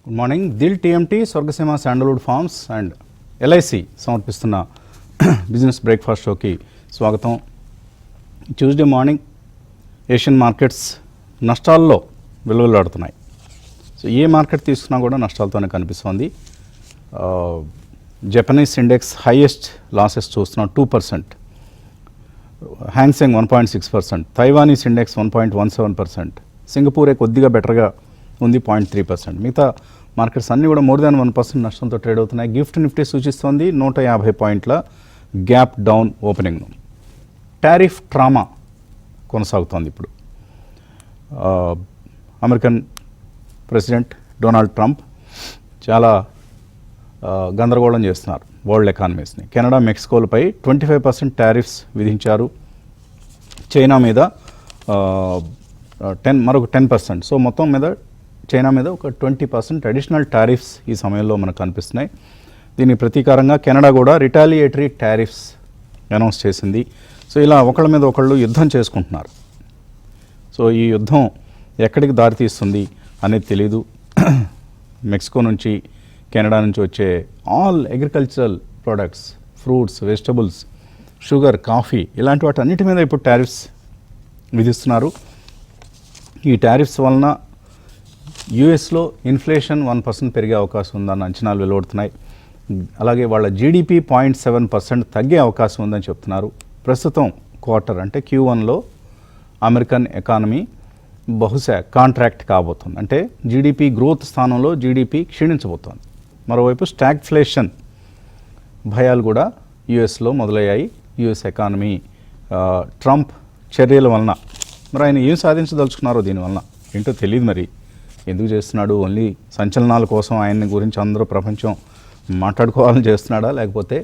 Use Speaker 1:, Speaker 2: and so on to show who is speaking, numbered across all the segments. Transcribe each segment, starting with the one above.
Speaker 1: Good morning. Dil TMT, Swargaseema sandalwood farms and LIC సమర్పిస్తున్న business breakfast షోకి స్వాగతం. ట్యూస్డే మార్నింగ్ ఏషియన్ మార్కెట్స్ నష్టాల్లో విలువలాడుతున్నాయి. So ఏ market తీసుకున్నా కూడా నష్టాలతోనే కనిపిస్తోంది. జపనీస్ ఇండెక్స్ హైయెస్ట్ లాసెస్ చూస్తున్నాం, 2%. హ్యాంగ్సెంగ్ 1.6%, తైవానీస్ ఇండెక్స్ 1.17%, సింగపూరే కొద్దిగా బెటర్గా ఉంది 0.3%. మిగతా మార్కెట్స్ అన్నీ కూడా మోర్ దాన్ 1% నష్టంతో ట్రేడ్ అవుతున్నాయి. గిఫ్ట్ నిఫ్టీ సూచిస్తోంది 150 పాయింట్ల గ్యాప్ డౌన్ ఓపెనింగ్ను. టారిఫ్ ట్రామా కొనసాగుతోంది. ఇప్పుడు అమెరికన్ ప్రెసిడెంట్ డొనాల్డ్ ట్రంప్ చాలా గందరగోళం చేస్తున్నారు వరల్డ్ ఎకానమీస్ని. కెనడా, మెక్సికోలపై 25% టారిఫ్స్ విధించారు. చైనా మీద మరొక 10%. సో మొత్తం మీద చైనా మీద ఒక 20% అడిషనల్ టారిఫ్స్ ఈ సమయంలో మనకు కనిపిస్తున్నాయి. దీనికి ప్రతీకారంగా కెనడా కూడా రిటాలియేటరీ టారిఫ్స్ అనౌన్స్ చేసింది. సో ఇలా ఒకళ్ళ మీద ఒకళ్ళు యుద్ధం చేసుకుంటున్నారు. సో ఈ యుద్ధం ఎక్కడికి దారితీస్తుంది అనేది తెలీదు. మెక్సికో నుంచి, కెనడా నుంచి వచ్చే all agricultural products, fruits, vegetables, sugar, coffee ఇలాంటి వాటి అన్నిటి మీద ఇప్పుడు టారిఫ్స్ విధిస్తున్నారు. ఈ టారిఫ్స్ వలన యుఎస్లో ఇన్ఫ్లేషన్ 1% పెరిగే అవకాశం ఉందన్న అంచనాలు వెలువడుతున్నాయి. అలాగే వాళ్ళ జీడిపి 0.7% తగ్గే అవకాశం ఉందని చెప్తున్నారు. ప్రస్తుతం క్వార్టర్ అంటే Q1లో అమెరికన్ ఎకానమీ బహుశా కాంట్రాక్ట్ కాబోతుంది. అంటే జీడిపి గ్రోత్ స్థానంలో జీడిపి క్షీణించబోతోంది. మరోవైపు స్టాగ్ఫ్లేషన్ భయాలు కూడా యుఎస్లో మొదలయ్యాయి. యుఎస్ ఎకానమీ ట్రంప్ చర్యల వలన మరి ఆయన ఏం సాధించదలుచుకున్నారో దీనివలన ఏంటో తెలియదు. మరి ఎందుకు చేస్తున్నాడు? ఓన్లీ సంచలనాల కోసం ఆయన్ని గురించి అందరూ ప్రపంచం మాట్లాడుకోవాలని చేస్తున్నాడా, లేకపోతే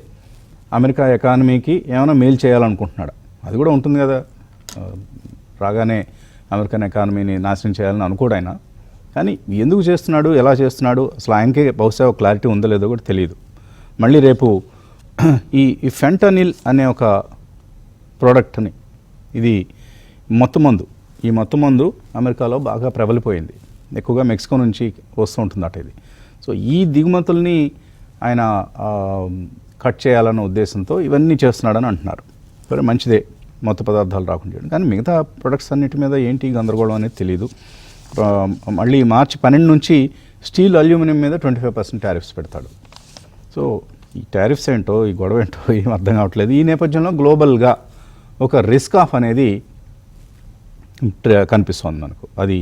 Speaker 1: అమెరికా ఎకానమీకి ఏమైనా మేలు చేయాలనుకుంటున్నాడా? అది కూడా ఉంటుంది కదా. రాగానే అమెరికన్ ఎకానమీని నాశనం చేయాలని అనుకోడు ఆయన. కానీ ఎందుకు చేస్తున్నాడు, ఎలా చేస్తున్నాడు, అసలు ఆయనకే బహుశా ఒక క్లారిటీ ఉందో లేదో కూడా తెలియదు. మళ్ళీ రేపు ఈ ఫెంటనిల్ అనే ఒక ప్రోడక్ట్ని, ఇది మత్తుమందు, ఈ మత్తుమందు అమెరికాలో బాగా ప్రబలిపోయింది. ఎక్కువగా మెక్సికో నుంచి వస్తూ ఉంటుందట ఇది. సో ఈ దిగుమతుల్ని ఆయన కట్ చేయాలన్న ఉద్దేశంతో ఇవన్నీ చేస్తున్నాడని అంటున్నారు. సరే, మంచిదే మత్తు పదార్థాలు రాకుండా చేయడం. కానీ మిగతా ప్రొడక్ట్స్ అన్నిటి మీద ఏంటి గందరగోళం అనేది తెలియదు. మళ్ళీ మార్చి 12 నుంచి స్టీల్, అల్యూమినియం మీద 25% టారిఫ్స్ పెడతాడు. సో ఈ టారిఫ్స్ ఏంటో, ఈ గొడవ ఏంటో ఏం అర్థం కావట్లేదు. ఈ నేపథ్యంలో గ్లోబల్గా ఒక రిస్క్ ఆఫ్ అనేది కనిపిస్తుంది మనకు. అది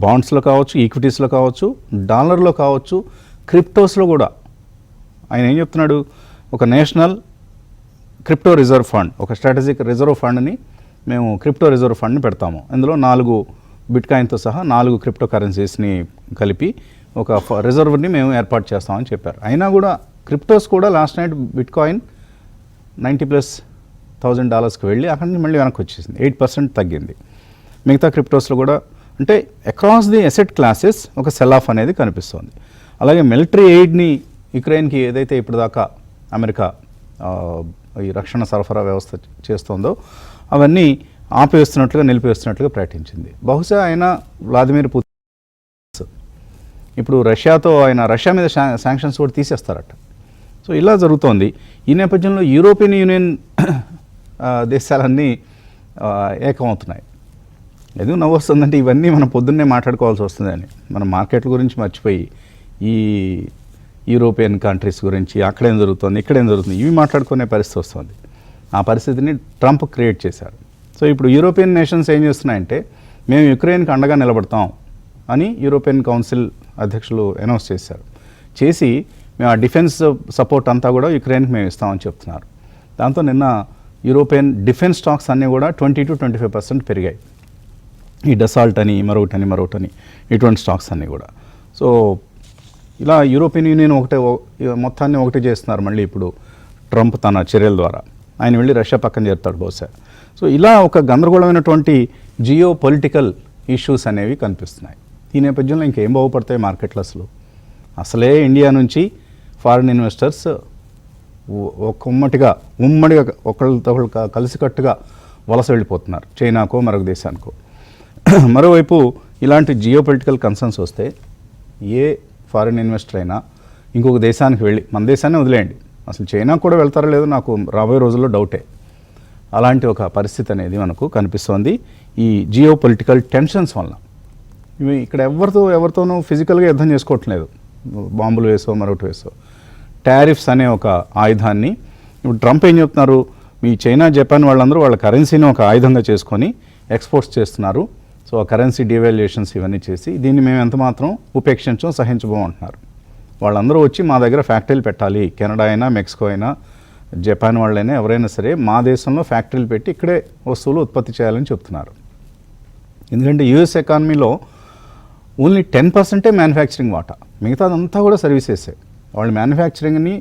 Speaker 1: బాండ్స్లో కావచ్చు, ఈక్విటీస్లో కావచ్చు, డాలర్లో కావచ్చు, క్రిప్టోస్లో కూడా. ఆయన ఏం చెప్తున్నాడు, ఒక నేషనల్ క్రిప్టో రిజర్వ్ ఫండ్, ఒక స్ట్రాటజిక్ రిజర్వ్ ఫండ్ని మేము క్రిప్టో రిజర్వ్ ఫండ్ని పెడతాము. ఇందులో 4 బిట్కాయిన్తో సహా 4 క్రిప్టో కరెన్సీస్ని కలిపి ఒక రిజర్వ్ని మేము ఏర్పాటు చేస్తామని చెప్పారు. అయినా కూడా క్రిప్టోస్ కూడా లాస్ట్ నైట్ బిట్కాయిన్ $90,000 వెళ్ళి అక్కడి నుంచి మళ్ళీ వెనక్కి వచ్చేసింది, 8% తగ్గింది. మిగతా క్రిప్టోస్లో కూడా అంటే అక్రాస్ ది అసెట్ క్లాసెస్ ఒక సెల్ ఆఫ్ అనేది కనిపిస్తుంది. అలాగే మిలిటరీ ఎయిడ్ని యుక్రెయిన్కి ఏదైతే ఇప్పటిదాకా అమెరికా ఈ రక్షణ సరఫరా వ్యవస్థ చేస్తుందో అవన్నీ ఆపివేస్తున్నట్లుగా, నిలిపివేస్తున్నట్లుగా ప్రకటించింది. బహుశా ఆయన వ్లాదిమిర్ పుతిన్ ఇప్పుడు రష్యాతో రష్యా మీద శాంక్షన్స్ కూడా తీసేస్తారట. సో ఇలా జరుగుతోంది. ఈ నేపథ్యంలో యూరోపియన్ యూనియన్ దేశాలన్నీ ఏకమవుతున్నాయి. ఎందుకు నవ్వు వస్తుందంటే ఇవన్నీ మనం పొద్దున్నే మాట్లాడుకోవాల్సి వస్తుందని, మన మార్కెట్ల గురించి మర్చిపోయి ఈ యూరోపియన్ కంట్రీస్ గురించి, అక్కడేం జరుగుతుంది, ఇక్కడేం జరుగుతుంది, ఇవి మాట్లాడుకునే పరిస్థితి వస్తుంది. ఆ పరిస్థితిని ట్రంప్ క్రియేట్ చేశారు. సో ఇప్పుడు యూరోపియన్ నేషన్స్ ఏం చేస్తున్నాయంటే, మేము యుక్రెయిన్కి అండగా నిలబడతాం అని యూరోపియన్ కౌన్సిల్ అధ్యక్షులు అనౌన్స్ చేశారు. చేసి మేము ఆ డిఫెన్స్ సపోర్ట్ అంతా కూడా యుక్రెయిన్కి మేము ఇస్తామని చెప్తున్నారు. దాంతో నిన్న యూరోపియన్ డిఫెన్స్ స్టాక్స్ అన్నీ కూడా 20 to 25% పెరిగాయి. ఈ డసాల్ట్ అని, మరొకటని ఇటువంటి స్టాక్స్ అన్నీ కూడా. సో ఇలా యూరోపియన్ యూనియన్ మొత్తాన్ని ఒకటి చేస్తున్నారు మళ్ళీ ఇప్పుడు ట్రంప్ తన చర్యల ద్వారా. ఆయన వెళ్ళి రష్యా పక్కన చేరుతాడు బహుశా. సో ఇలా ఒక గందరగోళమైనటువంటి జియో పొలిటికల్ ఇష్యూస్ అనేవి కనిపిస్తున్నాయి. ఈ నేపథ్యంలో ఇంకేం బాగుపడతాయి మార్కెట్లు? అసలే ఇండియా నుంచి ఫారిన్ ఇన్వెస్టర్స్ ఉమ్మడిగా ఒకళ్ళతో కలిసికట్టుగా వలస వెళ్ళిపోతున్నారు, చైనాకో మరొక దేశానికో. మరోవైపు ఇలాంటి జియో పొలిటికల్ కన్సర్న్స్ వస్తే ఏ ఫారిన్ ఇన్వెస్టర్ అయినా ఇంకొక దేశానికి వెళ్ళి, మన దేశాన్ని వదిలేయండి, అసలు చైనా కూడా వెళ్తారో లేదో నాకు రాబోయే రోజుల్లో డౌటే. అలాంటి ఒక పరిస్థితి అనేది మనకు కనిపిస్తోంది ఈ జియో పొలిటికల్ టెన్షన్స్ వల్ల. ఇవి ఇక్కడ ఎవరితోనూ ఫిజికల్గా యుద్ధం చేసుకోవట్లేదు, బాంబులు వేసో మరొకటి వేసో. టారిఫ్స్ అనే ఒక ఆయుధాన్ని ఇప్పుడు ట్రంప్ ఏం చెప్తున్నారు, మీ చైనా జపాన్ వాళ్ళందరూ వాళ్ళ కరెన్సీని ఒక ఆయుధంగా చేసుకొని ఎక్స్పోర్ట్స్ చేస్తున్నారు. సో ఆ కరెన్సీ డివాల్యుయేషన్స్ ఇవన్నీ చేసి దీన్ని మేము ఎంత మాత్రం ఉపేక్షించం, సహించబోమంటున్నారు. వాళ్ళందరూ వచ్చి మా దగ్గర ఫ్యాక్టరీలు పెట్టాలి, కెనడా అయినా మెక్సికో అయినా జపాన్ వాళ్ళైనా ఎవరైనా సరే మా దేశంలో ఫ్యాక్టరీలు పెట్టి ఇక్కడే వస్తువులు ఉత్పత్తి చేయాలని చెప్తున్నారు. ఎందుకంటే యూఎస్ ఎకానమీలో ఓన్లీ 10% మ్యానుఫ్యాక్చరింగ్ వాటా, మిగతాదంతా కూడా సర్వీసెసే. వాళ్ళు మ్యానుఫ్యాక్చరింగ్ని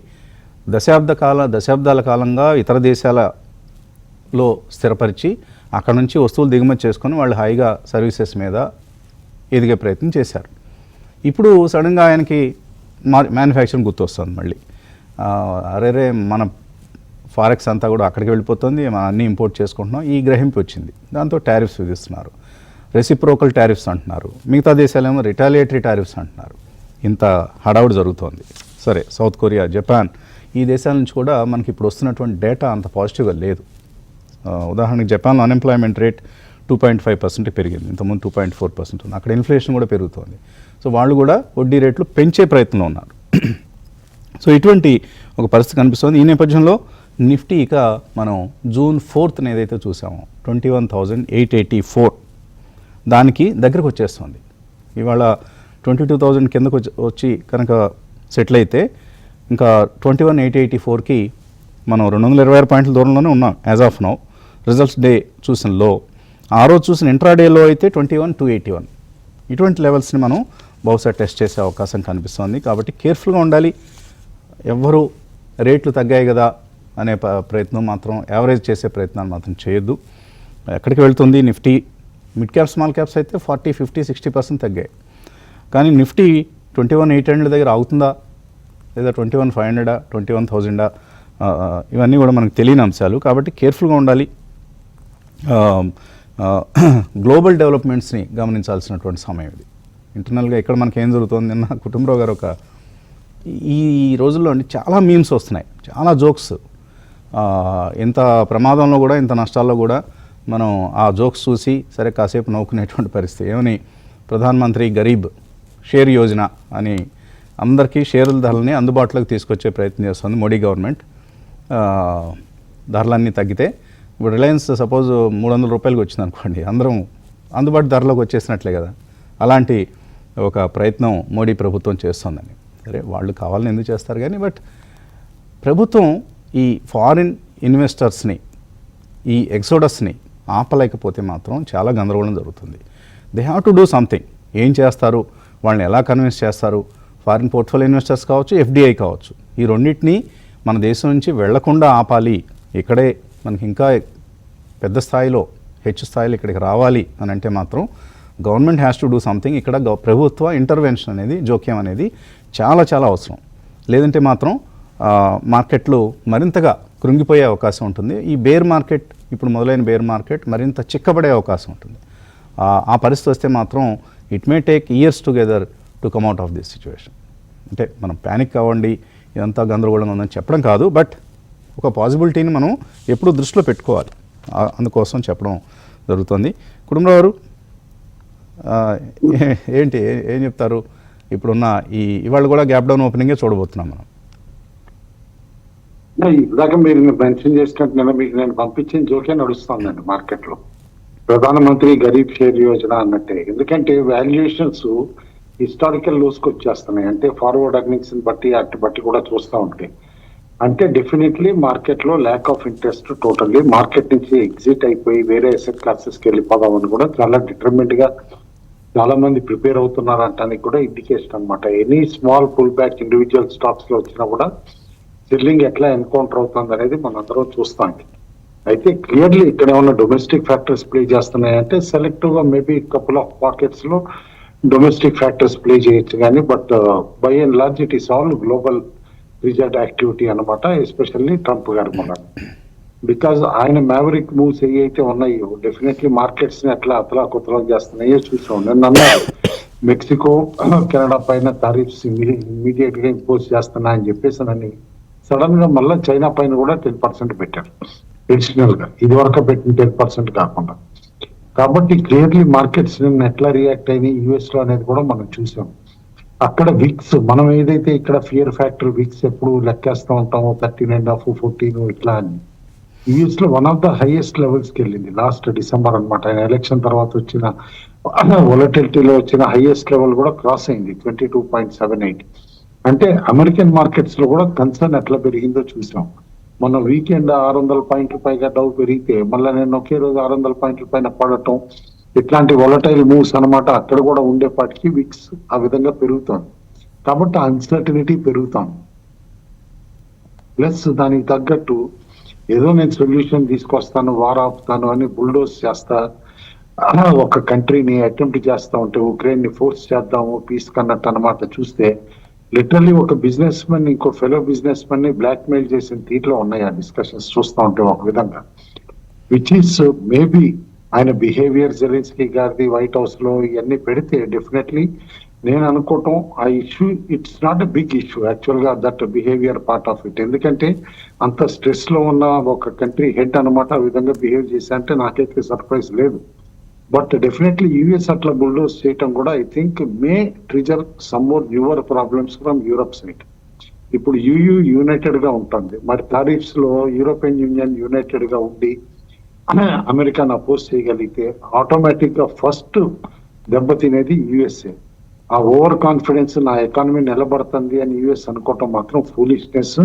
Speaker 1: దశాబ్దాల కాలంగా ఇతర దేశాలలో స్థిరపరిచి అక్కడ నుంచి వస్తువులు దిగుమతి చేసుకొని వాళ్ళు హాయిగా సర్వీసెస్ మీద ఎదిగే ప్రయత్నం చేశారు. ఇప్పుడు సడన్గా ఆయనకి మ్యానుఫ్యాక్చరింగ్ గుర్తొస్తుంది మళ్ళీ. అరేరే మన ఫారెక్స్ అంతా కూడా అక్కడికి వెళ్ళిపోతుంది, మనం అన్నీ ఇంపోర్ట్ చేసుకుంటున్నాం, ఈ గ్రహింపు వచ్చింది. దాంతో టారిఫ్స్ విధిస్తున్నారు, రెసిప్రోకల్ టారిఫ్స్ అంటున్నారు, మిగతా దేశాలేమో రిటాలియేటరీ టారిఫ్స్ అంటున్నారు. ఇంత హడావుడి జరుగుతోంది. సరే, సౌత్ కొరియా, జపాన్ ఈ దేశాల నుంచి కూడా మనకి ఇప్పుడు వస్తున్నటువంటి డేటా అంత పాజిటివ్గా లేదు. ఉదాహరణకి జపాన్లో అన్ఎంప్లాయ్మెంట్ రేట్ 2.5% పెరిగింది, ఇంతకుముందు 2.4% ఉంది. అక్కడ ఇన్ఫ్లేషన్ కూడా పెరుగుతోంది. సో వాళ్ళు కూడా వడ్డీ రేట్లు పెంచే ప్రయత్నంలో ఉన్నారు. సో ఇటువంటి ఒక పరిస్థితి కనిపిస్తుంది. ఈ నేపథ్యంలో నిఫ్టీ ఇక మనం జూన్ 4th ఏదైతే చూసామో 21,884 దానికి దగ్గరకు వచ్చేస్తుంది. ఇవాళ 22,000 కిందకు వచ్చి కనుక సెటిల్ అయితే ఇంకా 21,884కి మనం 226 పాయింట్ల దూరంలోనే ఉన్నాం as of now. Results day చూసిన లో, ఆ రోజు చూసిన ఇంట్రాడేలో అయితే 21,281. ఇటువంటి లెవెల్స్ని మనం బహుశా టెస్ట్ చేసే అవకాశం కనిపిస్తుంది. కాబట్టి కేర్ఫుల్గా ఉండాలి. ఎవ్వరూ రేట్లు తగ్గాయి కదా అనే ప్రయత్నం మాత్రం, యావరేజ్ చేసే ప్రయత్నాలు మాత్రం చేయొద్దు. ఎక్కడికి వెళ్తుంది Nifty? Mid cap small caps అయితే 40, 50, 60% తగ్గాయి. కానీ నిఫ్టీ 21,800 దగ్గర అవుతుందా లేదా 21,500, 21,000 ఇవన్నీ కూడా మనకు తెలియని అంశాలు. కాబట్టి కేర్ఫుల్గా ఉండాలి. గ్లోబల్ డెవలప్మెంట్స్ని గమనించాల్సినటువంటి సమయం ఇది. ఇంటర్నల్గా ఇక్కడ మనకి ఏం జరుగుతుంది, నిన్న కుటుంబరావు గారు ఒక ఈ రోజుల్లో చాలా మీమ్స్ వస్తున్నాయి, చాలా జోక్స్. ఇంత ప్రమాదంలో కూడా, ఇంత నష్టాల్లో కూడా మనం ఆ జోక్స్ చూసి సరే కాసేపు నవ్వుకునేటువంటి పరిస్థితి. ఏమని, ప్రధానమంత్రి గరీబ్ షేర్ యోజన అని అందరికీ షేర్ల ధరలని అందుబాటులోకి తీసుకొచ్చే ప్రయత్నం చేస్తుంది మోడీ గవర్నమెంట్. ధరలన్నీ తగ్గితే ఇప్పుడు రిలయన్స్ సపోజ్ 300 రూపాయలకి వచ్చింది అనుకోండి, అందరం అందుబాటు ధరలోకి వచ్చేసినట్లే కదా. అలాంటి ఒక ప్రయత్నం మోడీ ప్రభుత్వం చేస్తుందని. సరే, వాళ్ళు కావాలని ఎందుకు చేస్తారు కానీ, బట్ ప్రభుత్వం ఈ ఫారిన్ ఇన్వెస్టర్స్ని, ఈ ఎక్సోడస్ని ఆపలేకపోతే మాత్రం చాలా గందరగోళం జరుగుతుంది. They have to do something. ఏం చేస్తారు, వాళ్ళని ఎలా కన్విన్స్ చేస్తారు? ఫారిన్ పోర్ట్ఫోలియో ఇన్వెస్టర్స్ కావచ్చు, ఎఫ్డిఐ కావచ్చు, ఈ రెండింటినీ మన దేశం నుంచి వెళ్లకుండా ఆపాలి. ఇక్కడే మనకి ఇంకా పెద్ద స్థాయిలో, హెచ్చు స్థాయిలో ఇక్కడికి రావాలి అని అంటే మాత్రం government has to do something. ఇక్కడ ప్రభుత్వ ఇంటర్వెన్షన్ అనేది, జోక్యం అనేది చాలా చాలా అవసరం. లేదంటే మాత్రం మార్కెట్లు మరింతగా కృంగిపోయే అవకాశం ఉంటుంది. ఈ బేర్ మార్కెట్, ఇప్పుడు మొదలైన బేర్ మార్కెట్ మరింత చిక్కబడే అవకాశం ఉంటుంది. ఆ పరిస్థితి వస్తే మాత్రం it may take years together to come out of this situation. అంటే మనం ప్యానిక్ అవ్వండి, ఇదంతా గందరగోళంగా ఉందని చెప్పడం కాదు, బట్ ఒక పాసిబిలిటీని మనం ఎప్పుడూ దృష్టిలో పెట్టుకోవాలి. అందుకోసం చెప్పడం జరుగుతుంది. కుటుంబరావు గారు ఏంటి, ఏం చెప్తారు? ఇప్పుడున్న ఇవాళ కూడా గ్యాప్ డౌన్ ఓపెనింగే చూడబోతున్నాం మనం.
Speaker 2: ఇందాక మీరు మెన్షన్ చేసినట్టు నిన్న మీకు నేను పంపించిన జోకే నడుస్తుందండి మార్కెట్లో. ప్రధానమంత్రి గరీబ్ షేర్ యోజన అన్నట్టే. ఎందుకంటే వాల్యుయేషన్స్ హిస్టారికల్ లోస్కి వచ్చేస్తున్నాయి. అంటే ఫార్వర్డ్ ఎర్నింగ్స్ బట్టి అటు బట్టి కూడా చూస్తూ ఉంటాయి. అంటే డెఫినెట్లీ మార్కెట్లో lack of interest, totally market నుంచి ఎగ్జిట్ అయిపోయి వేరే అసెట్ క్లాసెస్కి వెళ్ళిపోదామని కూడా చాలా డిటర్మిన్డ్ గా చాలా మంది ప్రిపేర్ అవుతున్నారు అంటానికి కూడా ఇండికేషన్ అనమాట. Any small pull back individual stocks లో వచ్చినా కూడా సెల్లింగ్ ఎట్లా ఎన్కౌంటర్ అవుతుంది అనేది మనందరం చూస్తాం. అయితే క్లియర్లీ ఇక్కడ ఏమన్నా డొమెస్టిక్ ఫ్యాక్టర్స్ ప్లే చేస్తున్నాయంటే సెలెక్టివ్ గా మేబీ కపుల్ ఆఫ్ పాకెట్స్ లో డొమెస్టిక్ ఫ్యాక్టర్స్ ప్లే చేయొచ్చు కానీ, but by and large it is all global result activity అనమాట. ఎస్పెషల్లీ ట్రంప్ గారి మూలన. బికాజ్ ఆయన మ్యావరిక్ మూవ్స్ ఏవైతే ఉన్నాయో డెఫినెట్లీ మార్కెట్స్ ని ఎట్లా అతలా కుతలం చేస్తున్నాయో చూసాం. నిన్న మెక్సికో కెనడా పైన టారిఫ్స్ ఇమీడియట్ గా ఇంపోజ్ చేస్తున్నా అని చెప్పేసి సడన్ గా మళ్ళీ చైనా పైన కూడా 10% పెట్టారు అడిషనల్ గా, ఇది వరకు పెట్టిన 10% కాకుండా. కాబట్టి క్లియర్లీ మార్కెట్స్ నిన్న ఎట్లా రియాక్ట్ అయినాయి యుఎస్ లో అనేది కూడా మనం చూసాం. అక్కడ విక్స్ మనం ఏదైతే ఇక్కడ ఫియర్ ఫ్యాక్టర్ విక్స్ ఎప్పుడు లెక్కేస్తూ ఉంటామో 13.5 14 ఇట్లా అని, యుఎస్ లో one of the highest levels కి వెళ్ళింది లాస్ట్ డిసెంబర్ అనమాట. ఆయన ఎలక్షన్ తర్వాత వచ్చిన వొలటిలిటీలో వచ్చిన హైయెస్ట్ లెవెల్ కూడా క్రాస్ అయింది 22.78. అంటే అమెరికన్ మార్కెట్స్ లో కూడా కన్సర్న్ ఎట్లా పెరిగిందో చూసాం. మొన్న వీకెండ్ 600 పాయింట్ల పైగా డౌ పెరిగితే మళ్ళీ నేను ఒకే రోజు 600 పాయింట్ల పైన పడటం, ఇట్లాంటి వొలటైల్ మూవ్స్ అనమాట అక్కడ కూడా ఉండేపాటికి విక్స్ ఆ విధంగా పెరుగుతుంది. కాబట్టి అన్సర్టనిటీ పెరుగుతాం. ప్లస్ దానికి తగ్గట్టు ఏదో నేను సొల్యూషన్ తీసుకొస్తాను, వార్ ఆపుతాను అని బుల్డోజ్ చేస్తా ఒక కంట్రీని అటెంప్ట్ చేస్తా ఉంటే ఉక్రెయిన్ ని ఫోర్స్ చేద్దాము పీస్ కన్నట్టు అనమాట. చూస్తే లిటరల్లీ ఒక బిజినెస్ మెన్ ఇంకో ఫెలో బిజినెస్ మెన్ ని బ్లాక్ మెయిల్ చేసిన తీరులో ఉన్నాయి ఆ డిస్కషన్స్ చూస్తూ ఉంటే ఒక విధంగా. విచ్ ఈస్ మేబీ ఆయన బిహేవియర్ జెలెన్స్కీ గారిది వైట్ హౌస్ లో ఇవన్నీ పెడితే డెఫినెట్లీ నేను అనుకోవటం ఆ issue it's not a big issue actual గా that behaviour part of it. ఎందుకంటే అంత స్ట్రెస్ లో ఉన్న ఒక కంట్రీ హెడ్ అనమాట ఆ విధంగా బిహేవ్ చేశా అంటే నాకైతే సర్ప్రైజ్ లేదు. బట్ డెఫినెట్లీ యుఎస్ అట్లా బుల్డోస్ చేయటం కూడా I think May ట్రిజర్ some more newer problems from Europe side. ఇప్పుడు యుయు యునైటెడ్ గా ఉంటుంది, మరి టారిఫ్స్ లో యూరోపియన్ యూనియన్ యునైటెడ్ గా ఉండి అమెరికాను అపోజ్ చేయగలిగితే ఆటోమేటిక్ గా ఫస్ట్ దెబ్బతినేది యుఎస్ఏ. ఆ ఓవర్ కాన్ఫిడెన్స్ నా ఎకానమీ నిలబడుతుంది అని యుఎస్ అనుకోవటం మాత్రం ఫూలిష్నెస్.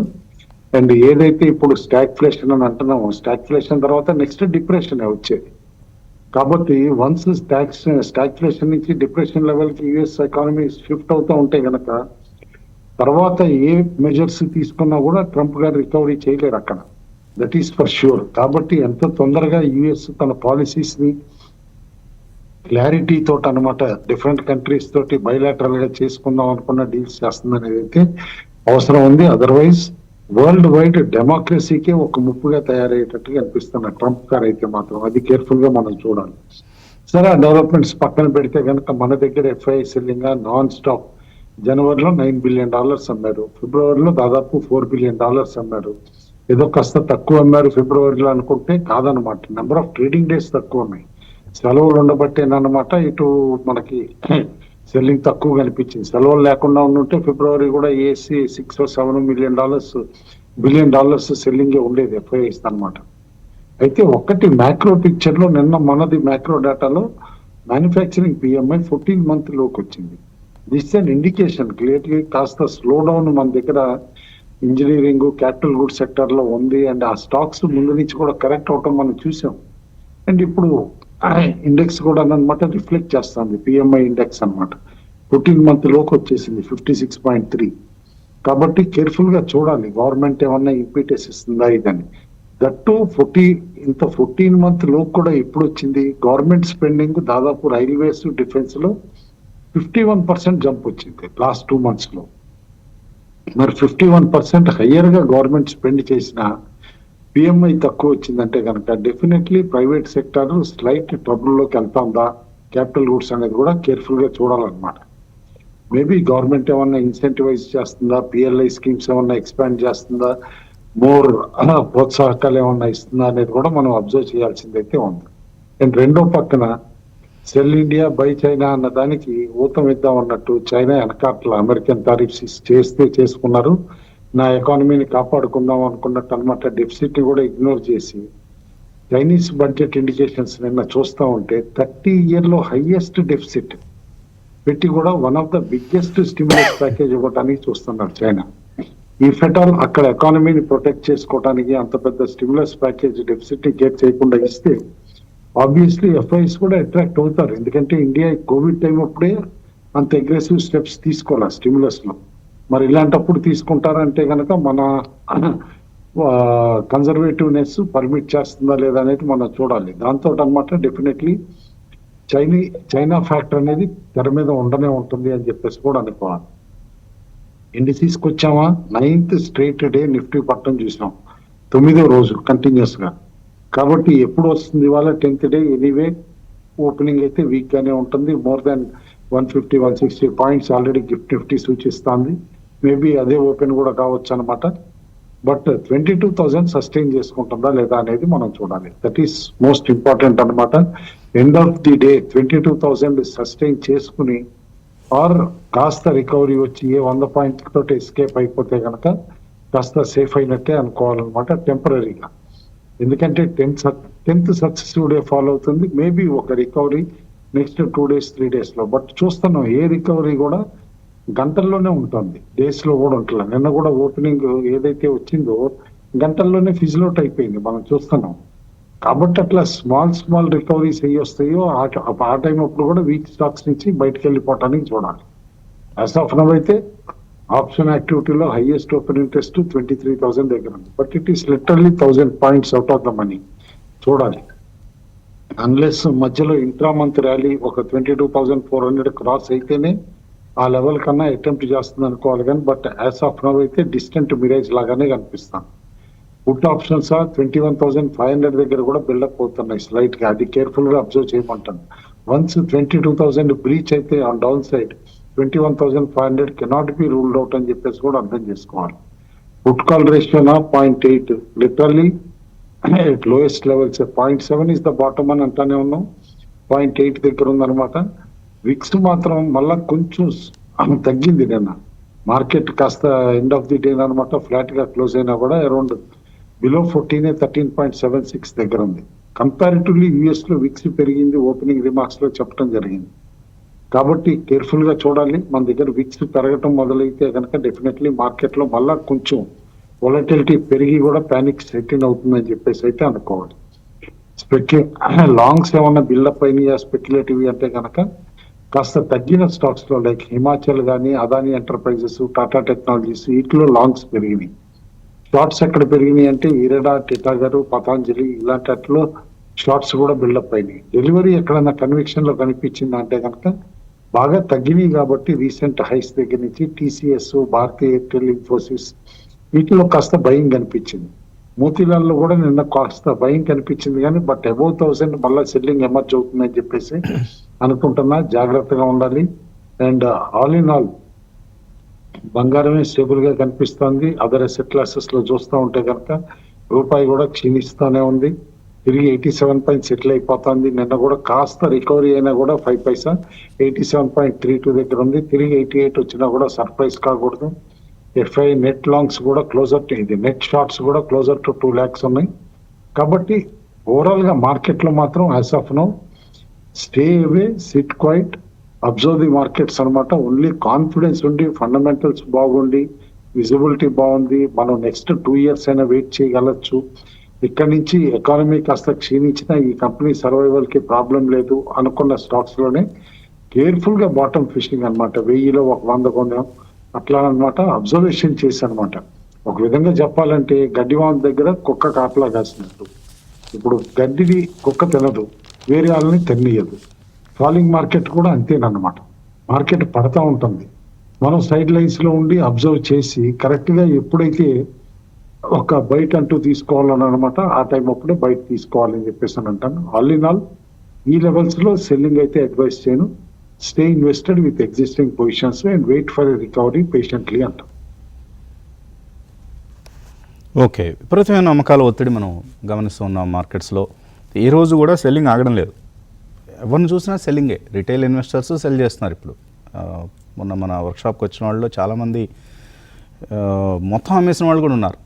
Speaker 2: అండ్ ఏదైతే ఇప్పుడు స్టాగ్ఫ్లేషన్ అని అంటున్నామో స్టాగ్ఫ్లేషన్ తర్వాత నెక్స్ట్ డిప్రెషన్ వచ్చేది. కాబట్టి వన్స్ స్టాగ్ఫ్లేషన్ నుంచి డిప్రెషన్ లెవెల్ కి యుఎస్ ఎకానమీ షిఫ్ట్ అవుతూ ఉంటే గనక తర్వాత ఏ మెజర్స్ తీసుకున్నా కూడా ట్రంప్ గారు రికవరీ చేయలేరు అక్కడ, దట్ ఈస్ ఫర్ ష్యూర్. కాబట్టి ఎంత తొందరగా యుఎస్ తన పాలసీస్ ని క్లారిటీ తోటి అనమాట డిఫరెంట్ కంట్రీస్ తోటి బయలాటరల్ గా చేసుకుందాం అనుకున్న డీల్స్ చేస్తుందనేది అయితే అవసరం ఉంది. అదర్వైజ్ వరల్డ్ వైడ్ డెమోక్రసీకే ఒక ముప్పుగా తయారయ్యేటట్టుగా అనిపిస్తున్న ట్రంప్ గారు అయితే మాత్రం అది కేర్ఫుల్ గా మనం చూడాలి. సరే, ఆ డెవలప్మెంట్స్ పక్కన పెడితే కనుక మన దగ్గర ఎఫ్ఐఐ సెల్లింగ్ నాన్ స్టాప్. జనవరిలో $9 బిలియన్ అమ్మారు, ఫిబ్రవరిలో దాదాపు $4 బిలియన్ అమ్మారు. ఏదో కాస్త తక్కువ అమ్మారు ఫిబ్రవరిలో అనుకుంటే కాదనమాట, నెంబర్ ఆఫ్ ట్రేడింగ్ డేస్ తక్కువ ఉన్నాయి, సెలవులు ఉండబట్టేనమాట ఇటు మనకి సెల్లింగ్ తక్కువ కనిపించింది. సెలవులు లేకుండా ఉండుంటే ఫిబ్రవరి కూడా ఏసీ $6 or $7 బిలియన్ సెల్లింగ్ ఉండేది ఎఫ్ఐఐస్ అనమాట. అయితే ఒక్కటి మ్యాక్రో పిక్చర్ లో నిన్న మనది మ్యాక్రో డేటాలో మ్యానుఫ్యాక్చరింగ్ పిఎంఐ 14 month లోకి వచ్చింది. దిస్ అన్ ఇండికేషన్ క్లియర్లీ కాస్త స్లో డౌన్ మన దగ్గర ఇంజనీరింగ్ క్యాపిటల్ గుడ్ సెక్టర్ లో ఉంది. అండ్ ఆ స్టాక్స్ ముందు నుంచి కూడా కరెక్ట్ అవటం మనం చూసాం. అండ్ ఇప్పుడు ఇండెక్స్ కూడా అనమాట రిఫ్లెక్ట్ చేస్తుంది, పిఎంఐ ఇండెక్స్ అనమాట 14 month లోకి వచ్చేసింది 56.3. కాబట్టి కేర్ఫుల్ గా చూడాలి గవర్నమెంట్ ఏమన్నా ఇంపీటెస్ ఇస్తుందా ఇదని. దట్టు 14 month లోకి కూడా ఎప్పుడు వచ్చింది గవర్నమెంట్ స్పెండింగ్ దాదాపు రైల్వేస్ డిఫెన్స్ లో 51% జంప్ వచ్చింది లాస్ట్ 2 months లో. మరి 51% హయ్యర్ గా గవర్నమెంట్ స్పెండ్ చేసిన పిఎంఐ తక్కువ వచ్చిందంటే కనుక డెఫినెట్లీ ప్రైవేట్ సెక్టర్ స్లైట్ ట్రబుల్లోకి వెళ్తాందా క్యాపిటల్ గూడ్స్ అనేది కూడా కేర్ఫుల్ గా చూడాలన్నమాట. మేబీ గవర్నమెంట్ ఏమన్నా ఇన్సెంటివైజ్ చేస్తుందా, పిఎల్ఐ స్కీమ్స్ ఏమన్నా ఎక్స్పాండ్ చేస్తుందా, మోర్ ప్రోత్సాహకాలు ఏమన్నా ఇస్తుందా అనేది కూడా మనం అబ్జర్వ్ చేయాల్సిందైతే ఉంది. అండ్ రెండో పక్కన సెల్ ఇండియా బై చైనా అన్న దానికి ఊతం ఇద్దాం అన్నట్టు చైనా వెనకాట్ల అమెరికన్ టారిఫ్స్ చేసుకున్నారు, నా ఎకానమీని కాపాడుకుందాం అనుకున్నట్టు అనమాట. డెఫిసిట్ ని కూడా ఇగ్నోర్ చేసి చైనీస్ బడ్జెట్ ఇండికేషన్స్ నిన్న చూస్తూ ఉంటే 30 year లో హైయెస్ట్ డెఫిసిట్ పెట్టి కూడా one of the biggest stimulus package ఇవ్వడానికి చూస్తున్నారు చైనా. ఈ ఫెటాల్ అక్కడ ఎకానమీని ప్రొటెక్ట్ చేసుకోవడానికి అంత పెద్ద స్టిమ్యులస్ ప్యాకేజ్ డెఫిసిట్ ని గేట్ చేయకుండా ఇస్తే ఆబ్వియస్లీ ఎఫ్ఐఎస్ కూడా అట్రాక్ట్ అవుతారు. ఎందుకంటే ఇండియా కోవిడ్ టైం అప్పుడే అంత అగ్రెసివ్ స్టెప్స్ తీసుకోవాలి స్టిమ్యులస్ లో. మరి ఇలాంటప్పుడు తీసుకుంటారంటే కనుక మన కన్జర్వేటివ్నెస్ పర్మిట్ చేస్తుందా లేదా అనేది మనం చూడాలి. దాంతో అనమాట డెఫినెట్లీ చైనా ఫ్యాక్టర్ అనేది తెర మీద ఉండనే ఉంటుంది అని చెప్పేసి కూడా అనుకోవాలి. ఇండిసీస్కి వచ్చామా 9th straight డే నిఫ్టీ పట్టం చూసినాం 9వ రోజు కంటిన్యూస్ గా. కాబట్టి ఎప్పుడు వస్తుంది ఇవాళ 10th డే ఎనీవే ఓపెనింగ్ అయితే వీక్ గానే ఉంటుంది. More than 150-160 points already Nifty సూచిస్తుంది. మేబీ అదే ఓపెన్ కూడా కావచ్చు అనమాట. బట్ 22,000 సస్టైన్ చేసుకుంటుందా లేదా అనేది మనం చూడాలి. దట్ ఈస్ మోస్ట్ ఇంపార్టెంట్ అనమాట. End of the day 22,000 sustain చేసుకుని ఆర్ కాస్త రికవరీ వచ్చి 100 పాయింట్ తోటి ఎస్కేప్ అయిపోతే కనుక కాస్త సేఫ్ అయినట్టే అనుకోవాలన్నమాట టెంపరీగా. ఎందుకంటే 10th సక్సెసివ్ డే ఫాలో అవుతుంది. మేబీ ఒక రికవరీ నెక్స్ట్ 2 days 3 days లో. బట్ చూస్తున్నాం ఏ రికవరీ కూడా గంటల్లోనే ఉంటుంది, డేస్ లో కూడా ఉంటుంది. నిన్న కూడా ఓపెనింగ్ ఏదైతే వచ్చిందో గంటల్లోనే ఫిజిల్ అవుట్ అయిపోయింది, మనం చూస్తున్నాం. కాబట్టి అట్లా స్మాల్ రికవరీస్ అయ్యి వస్తాయో ఆ టైం అప్పుడు కూడా వీక్ స్టాక్స్ నుంచి బయటకు వెళ్ళిపోవటానికి చూడాలి. యాజ్ ఆఫ్ నౌ అయితే ఆప్షన్ యాక్టివిటీలో హైయెస్ట్ ఓపెన్ ఇంట్రెస్ట్ 23,000 దగ్గర ఉంది. But it is literally 1,000 points out of the money. చూడాలి, అన్లెస్ మధ్యలో ఇంట్రా మంత్ ర్యాలీ ఒక 22,400 క్రాస్ అయితేనే ఆ లెవెల్ కన్నా అటెంప్ట్ చేస్తుంది అనుకోవాలి. కానీ బట్ యాజ్ ఆఫ్ నౌ అయితే డిస్టెంట్ మిరేజ్ లాగానే కనిపిస్తాం. పుట్ ఆప్షన్స్ 21,500 దగ్గర కూడా బిల్డప్ అవుతున్నాయి స్లైట్ గా. అది కేర్ఫుల్ గా అబ్జర్వ్ చేయమంటాను. వన్స్ 22,000 బ్రీచ్ అయితే on down side 21,500 cannot be ruled out అని చెప్పేసి కూడా అర్థం చేసుకోవాలి. పుట్ కాల్ రేషియోనా 0.8, literally lowest levels. 0.7 is the bottom అని అంటానే ఉన్నాం, 0.8 దగ్గర ఉందన్నమాట. విక్స్ మాత్రం మళ్ళా కొంచెం తగ్గింది నిన్న. మార్కెట్ కాస్త ఎండ్ ఆఫ్ ది డే అనమాట ఫ్లాట్ గా క్లోజ్ అయినా కూడా అరౌండ్ బిలో 14 13.76 దగ్గర ఉంది. కంపారిటివ్లీ యుఎస్ లో విక్స్ పెరిగింది, ఓపెనింగ్ రిమార్క్స్ లో చెప్పడం జరిగింది. కాబట్టి కేర్ఫుల్ గా చూడాలి. మన దగ్గర విక్స్ పెరగటం మొదలైతే కనుక డెఫినెట్లీ మార్కెట్ లో మళ్ళా కొంచెం వొలటిలిటీ పెరిగి కూడా ప్యానిక్ సెటిల్ అవుతుందని చెప్పేసి అయితే అనుకోవాలి. లాంగ్స్ ఏమన్నా బిల్డప్ అయినాయా స్పెక్యులేటివ్ అంటే కనుక కాస్త తగ్గిన స్టాక్స్ లో లైక్ హిమాచల్ కానీ, అదానీ ఎంటర్ప్రైజెస్, టాటా టెక్నాలజీస్ వీటిలో లాంగ్స్ పెరిగినాయి. షార్ట్స్ ఎక్కడ పెరిగినాయి అంటే ఇరడా, టిటాగరు, పతాంజలి ఇలాంటి వాటిలో షార్ట్స్ కూడా బిల్డప్ అయినాయి. డెలివరీ ఎక్కడన్నా కన్విక్షన్ లో కనిపించింది అంటే కనుక బాగా తగ్గినాయి. కాబట్టి రీసెంట్ హైస్ దగ్గర నుంచి టీసీఎస్, భారతీయ ఎయిర్టెల్, ఇన్ఫోసిస్ వీటిలో కాస్త భయం కనిపించింది. మోతీలాల్లో కూడా నిన్న కాస్త భయం కనిపించింది. కానీ బట్ అబౌవ్ 1,000 మళ్ళీ సెల్లింగ్ ఎమర్జ్ అవుతుందని చెప్పేసి అనుకుంటున్నా. జాగ్రత్తగా ఉండాలి. అండ్ ఆల్ ఇన్ ఆల్ బంగారమే స్టేబుల్ గా కనిపిస్తుంది. అదర్ అసెట్ క్లాసెస్ లో చూస్తూ ఉంటే కనుక రూపాయి కూడా క్షీణిస్తూనే ఉంది. తిరిగి 87 పైన సెటిల్ అయిపోతుంది. నిన్న కూడా కాస్త రికవరీ అయినా కూడా 5 పైసా 87.32 దగ్గర ఉంది. తిరిగి 88 వచ్చినా కూడా సర్ప్రైజ్ కాకూడదు. ఎఫ్ఐ నెట్ లాంగ్స్ కూడా క్లోజర్ టు ఇది, నెట్ షార్ట్స్ కూడా క్లోజర్ టు 2 lakhs ఉన్నాయి. కాబట్టి ఓవరాల్ గా మార్కెట్ లో మాత్రం as of now stay away, sit quiet, observe the markets అనమాట. ఓన్లీ కాన్ఫిడెన్స్ ఉండి, ఫండమెంటల్స్ బాగుండి, విజిబిలిటీ బాగుంది, మనం నెక్స్ట్ 2 years అయినా వెయిట్ చేయగలచ్చు. ఇక్కడ నుంచి ఎకానమీ కాస్త క్షీణించిన ఈ కంపెనీ సర్వైవల్ కి ప్రాబ్లం లేదు అనుకున్న స్టాక్స్ లోనే కేర్ఫుల్ గా బాటమ్ ఫిషింగ్ అనమాట. 1000లో ఒక 100 కొన్నాం అట్లా అనమాట. అబ్జర్వేషన్ చేసి అనమాట. ఒక విధంగా చెప్పాలంటే గడ్డివాన్ దగ్గర కుక్క కాపలా కాసినట్టు. ఇప్పుడు గడ్డిని కుక్క తినదు, వేరే వాళ్ళని తిననీయదు. ఫాలింగ్ మార్కెట్ కూడా అంతేనమాట. మార్కెట్ పడతా ఉంటుంది, మనం సైడ్ లైన్స్ లో ఉండి అబ్జర్వ్ చేసి కరెక్ట్ గా ఎప్పుడైతే ఒక బయట అంటూ తీసుకోవాలని అనమాట ఆ టైం అప్పుడే బయట తీసుకోవాలని చెప్పేసి అని అంటాను. ఆల్ ఇన్ ఆల్ ఈ లెవెల్స్ లో సెల్లింగ్ అయితే అడ్వైస్ చేయను. Stay invested with existing positions and wait for recovery patiently అంటాం.
Speaker 1: ఓకే, విపరీతమైన అమ్మకాల ఒత్తిడి మనం గమనిస్తూ ఉన్నాం మార్కెట్స్లో. ఈ రోజు కూడా సెల్లింగ్ ఆగడం లేదు. ఎవరిని చూసినా సెల్లింగే. రిటైల్ ఇన్వెస్టర్స్ సెల్ చేస్తున్నారు ఇప్పుడు. మొన్న మన వర్క్షాప్కి వచ్చిన వాళ్ళు చాలామంది మొత్తం అమ్మేసిన వాళ్ళు కూడా ఉన్నారు.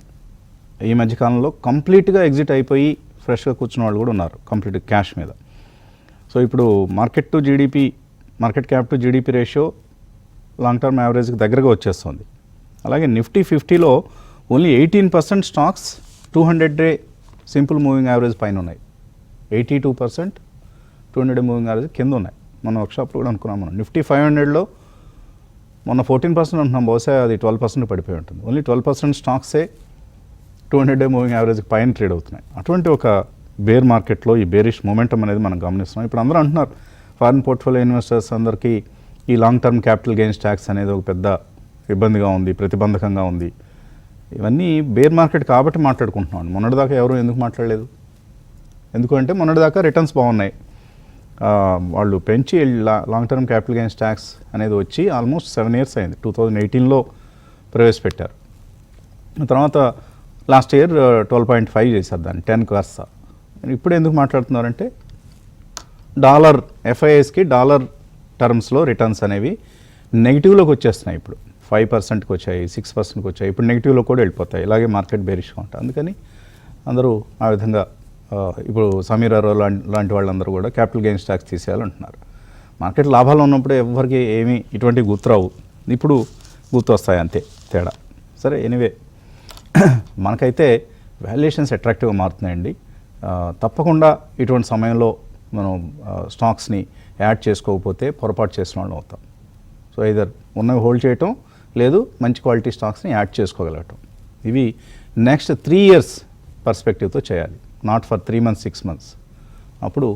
Speaker 1: ఈ మధ్యకాలంలో కంప్లీట్గా ఎగ్జిట్ అయిపోయి ఫ్రెష్గా కూర్చున్న వాళ్ళు కూడా ఉన్నారు కంప్లీట్ క్యాష్ మీద. సో ఇప్పుడు market cap to GDP ratio long term యావరేజ్కి దగ్గరగా వచ్చేస్తుంది. అలాగే నిఫ్టీ 50లో only 18% stocks 200-day simple moving average పైన ఉన్నాయి. 82% 200-day మూవింగ్ యావరేజ్ కింద ఉన్నాయి. మన వర్క్షాప్లో కూడా అనుకున్నాం మనం. నిఫ్టీ 500లో మొన్న 14% అంటున్నాం, బహుశా అది 12% పడిపోయి ఉంటుంది. ఓన్లీ 12% స్టాక్సే 200-day మూవింగ్ యావరేజ్కి పైన ట్రేడ్ అవుతున్నాయి. అటువంటి ఒక బేర్ మార్కెట్లో ఈ బేరిష్ మొమెంటం అనేది మనం గమనిస్తున్నాం. ఇప్పుడు అందరూ అంటున్నారు ఫారిన్ పోర్ట్ఫోలియో ఇన్వెస్టర్స్ అందరికీ ఈ long term capital gains tax అనేది ఒక పెద్ద ఇబ్బందిగా ఉంది, ప్రతిబంధకంగా ఉంది. ఇవన్నీ బేర్ మార్కెట్ కాబట్టి మాట్లాడుకుంటున్నాం. మొన్నటిదాకా ఎవరు ఎందుకు మాట్లాడలేదు? ఎందుకంటే మొన్నటిదాకా రిటర్న్స్ బాగున్నాయి. వాళ్ళు పెంచి long term capital gains tax అనేది వచ్చి ఆల్మోస్ట్ 7 years అయింది. 2018లో ప్రవేశపెట్టారు. తర్వాత లాస్ట్ ఇయర్ 12.5 చేశారు దాన్ని, 10 కాస్త. ఇప్పుడు ఎందుకు మాట్లాడుతున్నారంటే డాలర్ ఎఫ్ఐఎస్కి డాలర్ టర్మ్స్లో రిటర్న్స్ అనేవి నెగిటివ్లోకి వచ్చేస్తున్నాయి. ఇప్పుడు 5%కి వచ్చాయి, 6%కి వచ్చాయి, ఇప్పుడు నెగిటివ్లో కూడా వెళ్ళిపోతాయి. ఇలాగే మార్కెట్ బేరిష్గా ఉంటుంది. అందుకని అందరూ ఆ విధంగా ఇప్పుడు సమీర్ అరో లాంటి వాళ్ళందరూ కూడా క్యాపిటల్ గెయిన్స్ ట్యాక్స్ తీసేయాలంటున్నారు. మార్కెట్ లాభాలు ఉన్నప్పుడు ఎవరికి ఏమీ ఇటువంటి గుర్తురావు, ఇప్పుడు గుర్తు వస్తాయి అంతే తేడా. సరే, ఎనీవే మనకైతే వాల్యుయేషన్స్ అట్రాక్టివ్గా మారుతున్నాయండి. తప్పకుండా ఇటువంటి సమయంలో మనం స్టాక్స్ని యాడ్ చేసుకోకపోతే పొరపాటు చేసిన వాళ్ళు అవుతాం. సో ఐదర్ ఉన్నవి హోల్డ్ చేయటం, లేదు మంచి క్వాలిటీ స్టాక్స్ని యాడ్ చేసుకోగలగటం. ఇవి నెక్స్ట్ 3 years పర్స్పెక్టివ్తో చేయాలి, నాట్ ఫర్ 3 months 6 months. అప్పుడు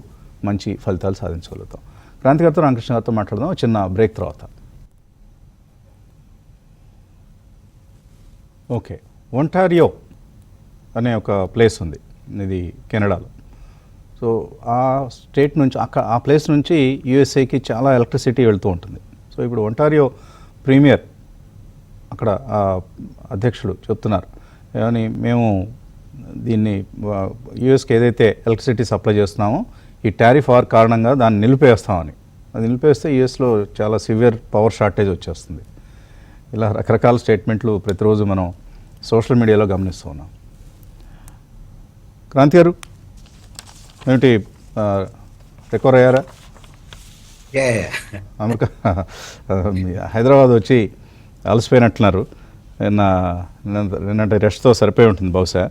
Speaker 1: మంచి ఫలితాలు సాధించగలుగుతాం. క్రాంతి గారితో, రామకృష్ణ గారితో మాట్లాడదాం చిన్న బ్రేక్ తర్వాత. ఓకే, ఒంటారియో అనే ఒక ప్లేస్ ఉంది, ఇది కెనడాలో. సో ఆ స్టేట్ నుంచి ఆ ప్లేస్ నుంచి యూఎస్ఏకి చాలా ఎలక్ట్రిసిటీ వెళ్తూ ఉంటుంది. సో ఇప్పుడు ఒంటారియో ప్రీమియర్ అక్కడ అధ్యక్షుడు చెప్తున్నారు, కానీ మేము దీన్ని యూఎస్కి ఏదైతే ఎలక్ట్రిసిటీ సప్లై చేస్తున్నామో ఈ టారిఫ్ వార్ కారణంగా దాన్ని నిలిపేస్తామని. అది నిలిపేస్తే యూఎస్లో చాలా సివియర్ పవర్ షార్టేజ్ వచ్చేస్తుంది. ఇలా రకరకాల స్టేట్మెంట్లు ప్రతిరోజు మనం సోషల్ మీడియాలో గమనిస్తూ ఉన్నాం. క్రాంతి గారు ఏమిటి రికవర్ అయ్యారా? అమెరికా హైదరాబాద్ వచ్చి అలసిపోయినట్టున్నారు. నిన్నటి రెస్ట్తో సరిపోయి ఉంటుంది బహుశా.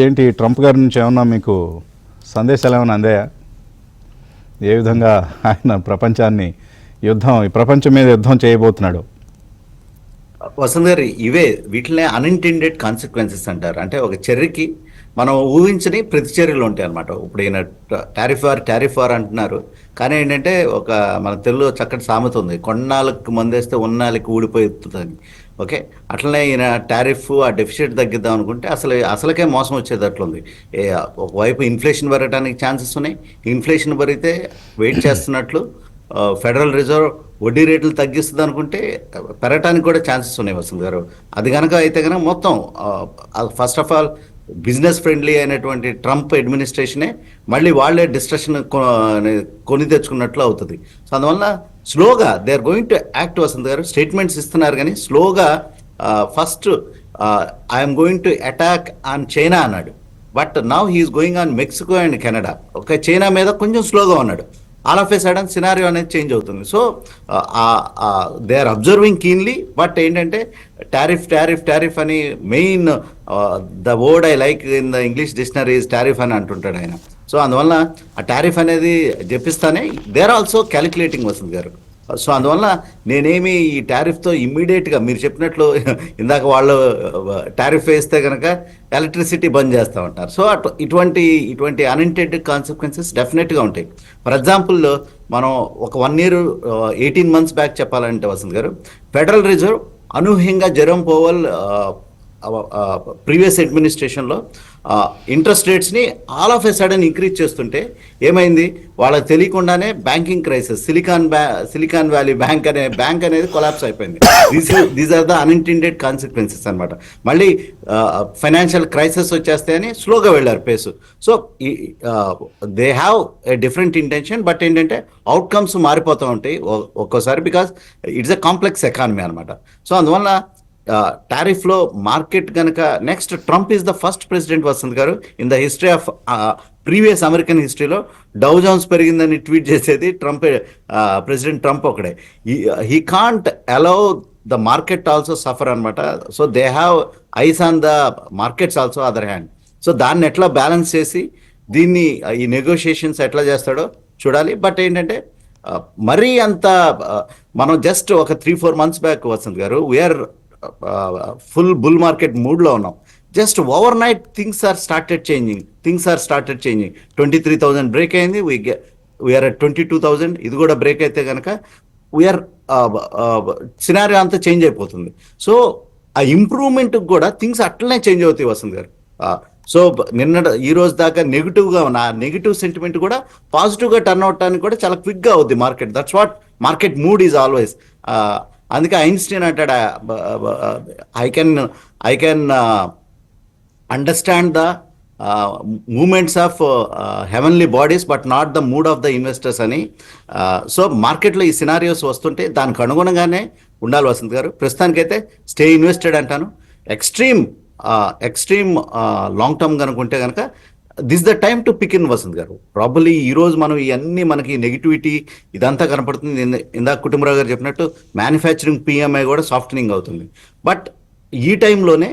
Speaker 1: ఏంటి ట్రంప్ గారి నుంచి ఏమన్నా మీకు సందేశాలు ఏమైనా అందాయా? ఏ విధంగా ఆయన ప్రపంచాన్ని ఈ ప్రపంచం మీద యుద్ధం చేయబోతున్నాడు?
Speaker 3: వసంత్ గారు, ఇవే వీటినే అన్ఇంటెండెడ్ కాన్సిక్వెన్సెస్ అంటారు. అంటే ఒక చర్యకి మనం ఊహించని ప్రతిచర్యలు ఉంటాయి అనమాట. ఇప్పుడు ఈయన టారిఫ్ వార్ అంటున్నారు, కానీ ఏంటంటే మన తెలుగులో చక్కటి సామెత ఉంది, కొన్నాళ్ళకి మందేస్తే ఉన్నాళ్ళకి ఊడిపోతుంది. ఓకే, అట్లనే ఈయన టారిఫ్ ఆ డెఫిసిట్ తగ్గిద్దాం అనుకుంటే అసలుకే మోసం వచ్చేది అట్లుంది. ఒకవైపు ఇన్ఫ్లేషన్ పెరగడానికి ఛాన్సెస్ ఉన్నాయి, ఇన్ఫ్లేషన్ పెరిగితే వెయిట్ చేస్తున్నట్లు ఫెడరల్ రిజర్వ్ వడ్డీ రేట్లు తగ్గిస్తుంది అనుకుంటే పెరగటానికి కూడా ఛాన్సెస్ ఉన్నాయి వసంత్ గారు. అది కనుక అయితే కనుక మొత్తం first of all business friendly అయినటువంటి ట్రంప్ అడ్మినిస్ట్రేషనే మళ్ళీ వాళ్ళే డిస్ట్రక్షన్ కొని తెచ్చుకున్నట్లు అవుతుంది. సో అందువల్ల స్లోగా they are going to act. Vasanth garu statements ఇస్తున్నారు, కానీ స్లోగా first I'm going to attack on China అన్నాడు, but now he's going on Mexico and Canada. ఒక చైనా మీద కొంచెం స్లోగా ఉన్నాడు. All of a sudden scenario అనేది చేంజ్ అవుతుంది. So they are observing keenly. But ఏంటంటే టారిఫ్ అని main the word I like in the English dictionary is tariff అని అంటుంటాడు ఆయన. సో అందువల్ల ఆ టారిఫ్ అనేది చెప్పిస్తానే they are also calculating Vasanth garu. So అందువల్ల నేనేమి ఈ టారిఫ్తో ఇమ్మీడియట్గా మీరు చెప్పినట్లు ఇందాక వాళ్ళు టారిఫ్ వేస్తే కనుక ఎలక్ట్రిసిటీ బంద్ చేస్తూ ఉంటారు. సో ఇటువంటి అన్ఇంటెండెడ్ కాన్సిక్వెన్సెస్ డెఫినెట్గా ఉంటాయి. ఫర్ ఎగ్జాంపుల్ మనం ఒక 1 year 18 months బ్యాక్ చెప్పాలంటే వసంత్ గారు, ఫెడరల్ రిజర్వ్ అనూహ్యంగా జెరోమ్ పవెల్ ప్రీవియస్ అడ్మినిస్ట్రేషన్లో ఇంట్రెస్ట్ రేట్స్ని all of a sudden increase చేస్తుంటే ఏమైంది, వాళ్ళకి తెలియకుండానే banking crisis, Silicon Valley Bank అనేది కొలాప్స్ అయిపోయింది. These are the unintended consequences అనమాట. మళ్ళీ ఫైనాన్షియల్ క్రైసిస్ వచ్చేస్తాయని స్లోగా వెళ్ళారు pace. So they have a different intention, but ఏంటంటే అవుట్కమ్స్ మారిపోతూ ఉంటాయి ఒక్కోసారి, because it's a complex economy అనమాట. సో అందువల్ల టారిఫ్లో మార్కెట్ కనుక next Trump is the first president Vasanth garu in the history of previous American హిస్టరీలో డౌ జోన్స్ పెరిగిందని ట్వీట్ చేసేది ప్రెసిడెంట్ ట్రంప్ ఒకడే. He can't allow the market also suffer అనమాట. So they have eyes on the markets also other hand. సో దాన్ని ఎట్లా balance చేసి దీన్ని ఈ నెగోషియేషన్స్ ఎట్లా చేస్తాడో చూడాలి. బట్ ఏంటంటే మరీ అంత మనం జస్ట్ ఒక 3-4 months బ్యాక్ వసంత్ గారు వీఆర్ ఫుల్ బుల్ మార్కెట్ మూడ్లో ఉన్నాం. Just overnight things are started changing. 23,000 break అయింది, వీఆర్ అట్ 22,000. ఇది కూడా బ్రేక్ అయితే కనుక వీఆర్ సినారియో అంతా చేంజ్ అయిపోతుంది. సో ఆ ఇంప్రూవ్మెంట్ కూడా థింగ్స్ అట్లనే చేంజ్ అవుతాయి వసంత్ గారు. సో ఈ రోజు దాకా నెగిటివ్గా ఉన్న నెగిటివ్ సెంటిమెంట్ కూడా పాజిటివ్గా టర్న్ అవటానికి కూడా చాలా క్విక్గా అవుద్ది market. That's what market mood is always. అందుకే ఐన్స్టీన్ అంటాడు, I can understand the movements of heavenly bodies but not the mood of the investors అని. సో మార్కెట్లో ఈ సినారియోస్ వస్తుంటే దానికి అనుగుణంగానే ఉండాలి వసంత్ గారు. ప్రస్తుతానికైతే స్టే ఇన్వెస్టెడ్ అంటాను. ఎక్స్ట్రీమ్ లాంగ్ టర్మ్ కనుకుంటే కనుక this the time to pick in Vasant garu. Probably ఈ రోజు మనం ఇవన్నీ మనకి నెగిటివిటీ ఇదంతా కనపడుతుంది. ఇందాక కుటుంబరావు గారు చెప్పినట్టు మ్యానుఫ్యాక్చరింగ్ పిఎంఐ కూడా సాఫ్టనింగ్ అవుతుంది. బట్ ఈ టైంలోనే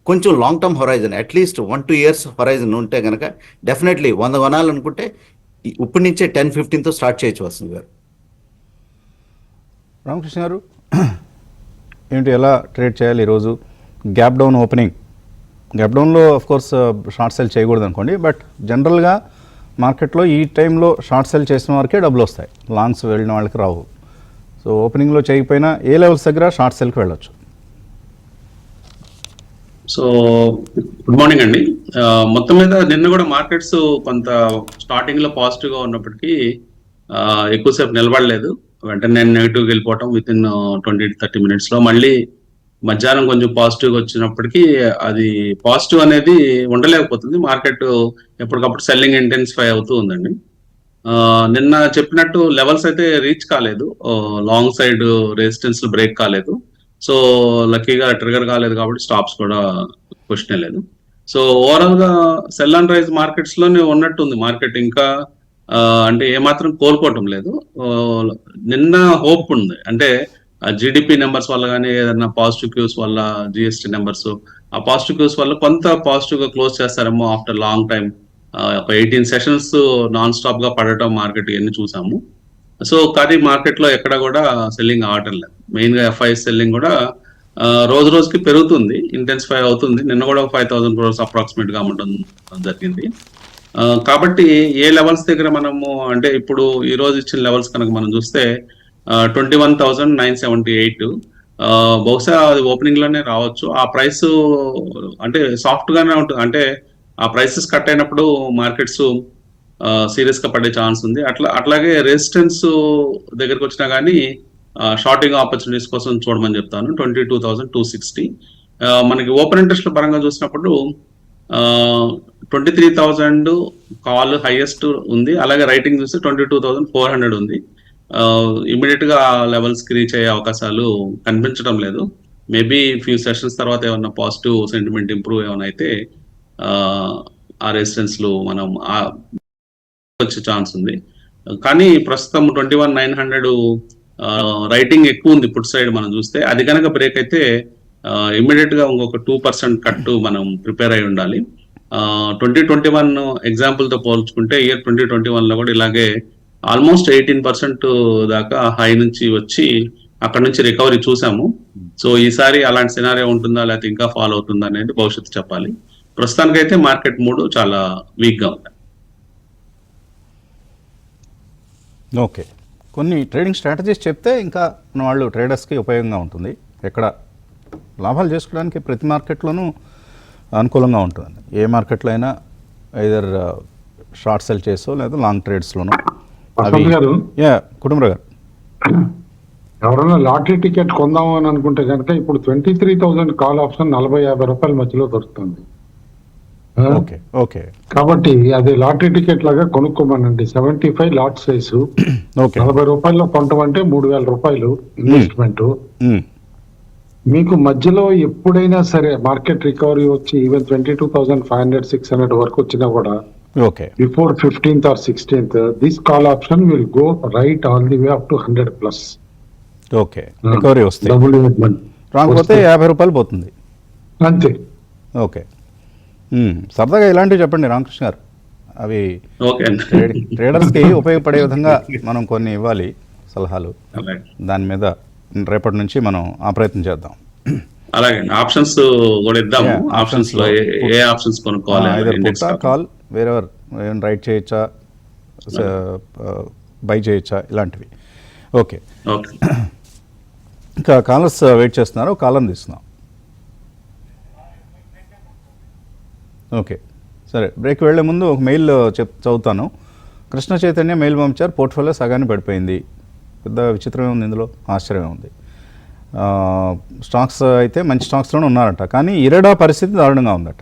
Speaker 3: కొంచెం long term horizon at least 1-2 years horizon ఉంటే కనుక డెఫినెట్లీ 100 కొనాలనుకుంటే ఇప్పటి నుంచే 10-15తో స్టార్ట్ చేయొచ్చు వసంత్ గారు.
Speaker 1: రామకృష్ణ గారు ఏంటి, ఎలా ట్రేడ్ చేయాలి ఈరోజు? గ్యాప్ డౌన్ ఓపెనింగ్, గ్యాప్ డౌన్లో కోర్స్ షార్ట్ సెల్ చేయకూడదు అనుకోండి, బట్ జనరల్గా మార్కెట్లో ఈ టైంలో షార్ట్ సెల్ చేసిన వారికే డబ్బులు వస్తాయి, లాంగ్స్ వెళ్ళిన వాళ్ళకి రావు. సో ఓపెనింగ్లో చేయకపోయినా ఏ లెవెల్స్ దగ్గర షార్ట్ సెల్కి వెళ్ళొచ్చు?
Speaker 4: సో గుడ్ మార్నింగ్ అండి. మొత్తం మీద నిన్న కూడా మార్కెట్స్ కొంత స్టార్టింగ్ లో పాజిటివ్ గా ఉన్నప్పటికీ ఎక్కువసేపు నిలబడలేదు. వెంటనే నెగిటివ్కి వెళ్ళిపోవటం విత్ ఇన్ 20-30 minutes లో మళ్ళీ మధ్యాహ్నం కొంచెం పాజిటివ్ గా వచ్చినప్పటికీ అది పాజిటివ్ అనేది ఉండలేకపోతుంది. మార్కెట్ ఎప్పటికప్పుడు సెల్లింగ్ ఇంటెన్సిఫై అవుతూ ఉందండి. నిన్న చెప్పినట్టు లెవెల్స్ అయితే రీచ్ కాలేదు, లాంగ్ సైడ్ రెసిస్టెన్స్ బ్రేక్ కాలేదు. సో లక్కీగా ట్రిగర్ కాలేదు కాబట్టి స్టాప్స్ కూడా క్వశ్చన్ లేదు. సో ఓవరాల్ గా సెల్ అండ్ రైజ్ మార్కెట్స్ లోనే ఉన్నట్టుంది మార్కెట్. ఇంకా అంటే ఏమాత్రం కోలుకోవటం లేదు. నిన్న హోప్ ఉంది, అంటే జీడిపి నెంబర్స్ వల్ల కానీ ఏదైనా పాజిటివ్ క్యూస్ వల్ల, జిఎస్టీ నెంబర్స్, ఆ పాజిటివ్ క్యూస్ వల్ల కొంత పాజిటివ్ గా క్లోజ్ చేస్తారేమో ఆఫ్టర్ లాంగ్ టైం. ఒక 18 sessions నాన్ స్టాప్ గా పడటం మార్కెట్ ఇవన్నీ చూసాము. సో కానీ మార్కెట్ లో ఎక్కడ కూడా సెల్లింగ్ ఆగటం లేదు. మెయిన్ గా ఎఫ్ఐఎస్ సెల్లింగ్ కూడా రోజు రోజుకి పెరుగుతుంది, ఇంటెన్సిఫై అవుతుంది. నిన్న కూడా 5,000 crores అప్రాక్సిమేట్ గా అమ్మటం జరిగింది. కాబట్టి ఏ లెవెల్స్ దగ్గర మనము, అంటే ఇప్పుడు ఈ రోజు ఇచ్చిన లెవెల్స్ కనుక మనం చూస్తే 21,978, బహుశా అది ఓపెనింగ్ లోనే రావచ్చు. ఆ ప్రైస్ అంటే సాఫ్ట్ గానే ఉంటుంది, అంటే ఆ ప్రైసెస్ కట్ అయినప్పుడు మార్కెట్స్ సీరియస్ గా పడే ఛాన్స్ ఉంది. అట్లాగే రెసిస్టెన్స్ దగ్గరకు వచ్చినా కానీ షార్టింగ్ ఆపర్చునిటీస్ కోసం చూడమని చెప్తాను. 22,260 మనకి ఓపెన్ ఇంట్రెస్ట్ పరంగా చూసినప్పుడు 23,000 కాల్ హైయెస్ట్ ఉంది. అలాగే రైటింగ్ చూస్తే 22,400 ఉంది. ఇమీడియట్ గా లెవెల్స్ కి రీచ్ అయ్యే అవకాశాలు కనిపించడం లేదు. మేబీ ఫ్యూ సెషన్స్ తర్వాత ఏమన్నా పాజిటివ్ సెంటిమెంట్ ఇంప్రూవ్ ఏమైనా అయితే ఆ రెసిస్టెన్స్ లో మనం వచ్చే ఛాన్స్ ఉంది. కానీ ప్రస్తుతం 21,900 రైటింగ్ ఎక్కువ ఉంది పుట్ సైడ్ మనం చూస్తే. అది కనుక బ్రేక్ అయితే ఇమ్మీడియట్ గా ఇంకొక 2% కట్టు మనం ప్రిపేర్ అయి ఉండాలి. 2021 ఎగ్జాంపుల్ తో పోల్చుకుంటే ఇయర్ 2021 లో కూడా ఇలాగే ఆల్మోస్ట్ 18% దాకా హై నుంచి వచ్చి అక్కడ నుంచి రికవరీ చూసాము. సో ఈసారి అలాంటి సినారియో ఉంటుందా లేకపోతే ఇంకా ఫాలో అవుతుందా అనేది భవిష్యత్తు చెప్పాలి. ప్రస్తుతానికైతే మార్కెట్ మూడు చాలా వీక్ గా ఉంది.
Speaker 1: ఓకే, కొన్ని ట్రేడింగ్ స్ట్రాటజీస్ చెప్తే ఇంకా మన వాళ్ళు ట్రేడర్స్కి ఉపయోగంగా ఉంటుంది. ఎక్కడ లాభాలు చేసుకోవడానికి ప్రతి మార్కెట్లోనూ అనుకూలంగా ఉంటుంది. ఏ మార్కెట్లో అయినా ఐదర్ షార్ట్ సెల్ చేసో లేదా లాంగ్ ట్రేడ్స్లోనూ. కుటుంబరావు గారు,
Speaker 2: ఎవరైనా లాటరీ టికెట్ కొందాము అని అనుకుంటే కనుక ఇప్పుడు 23,000 కాల్ ఆప్షన్ 40-50 రూపాయల మధ్యలో దొరుకుతుంది.
Speaker 1: ఓకే ఓకే,
Speaker 2: కాబట్టి అది లాటరీ టికెట్ లాగా కొనుక్కోమనండి. 75 లాట్ సైజు,
Speaker 1: ఓకే,
Speaker 2: 40 రూపాయల్లో కొంటామంటే 3,000 రూపాయలు ఇన్వెస్ట్మెంట్. మీకు మధ్యలో ఎప్పుడైనా సరే మార్కెట్ రికవరీ వచ్చి ఈవెన్ 22,500-600 వరకు వచ్చినా కూడా
Speaker 1: okay,
Speaker 2: before 15th or 16th this call option will go right all the way up to 100+.
Speaker 1: Okay, recovery వస్తుంది,
Speaker 2: డబుల్ ఇన్వెస్ట్మెంట్
Speaker 1: రాకపోతే 50 రూపాయలు పోతుంది
Speaker 2: అంతే.
Speaker 1: ఓకే, సరదాగా ఇలాంటివి చెప్పండి రామకృష్ణ గారు. అవి ట్రేడర్స్కి ఉపయోగపడే విధంగా మనం కొన్ని ఇవ్వాలి సలహాలు. దాని మీద రేపటి నుంచి మనం ఆ ప్రయత్నం చేద్దాం.
Speaker 4: అలాగే ఆప్షన్స్ కూడా ఇద్దాము. ఆప్షన్స్ లో ఏ ఆప్షన్స్ కొనుక్కోవాలి,
Speaker 1: కాల్ వేరెవర్ రైట్ చేయొచ్చా, బై చేయొచ్చా, ఇలాంటివి. ఓకే, ఇంకా కాలర్స్ వెయిట్ చేస్తున్నారు, కాలర్ని తీస్తున్నాం. ఓకే, సరే, బ్రేక్ వెళ్లే ముందు ఒక మెయిల్ చదువుతాను. కృష్ణ చైతన్య మెయిల్ పంపించారు, పోర్ట్ఫోలియో సగాన్ని పడిపోయింది. పెద్ద విచిత్రమే ఉంది, ఇందులో ఆశ్చర్యమే ఉంది. స్టాక్స్ అయితే మంచి స్టాక్స్లోనే ఉన్నారట, కానీ ఇరెడా పరిస్థితి దారుణంగా ఉందట.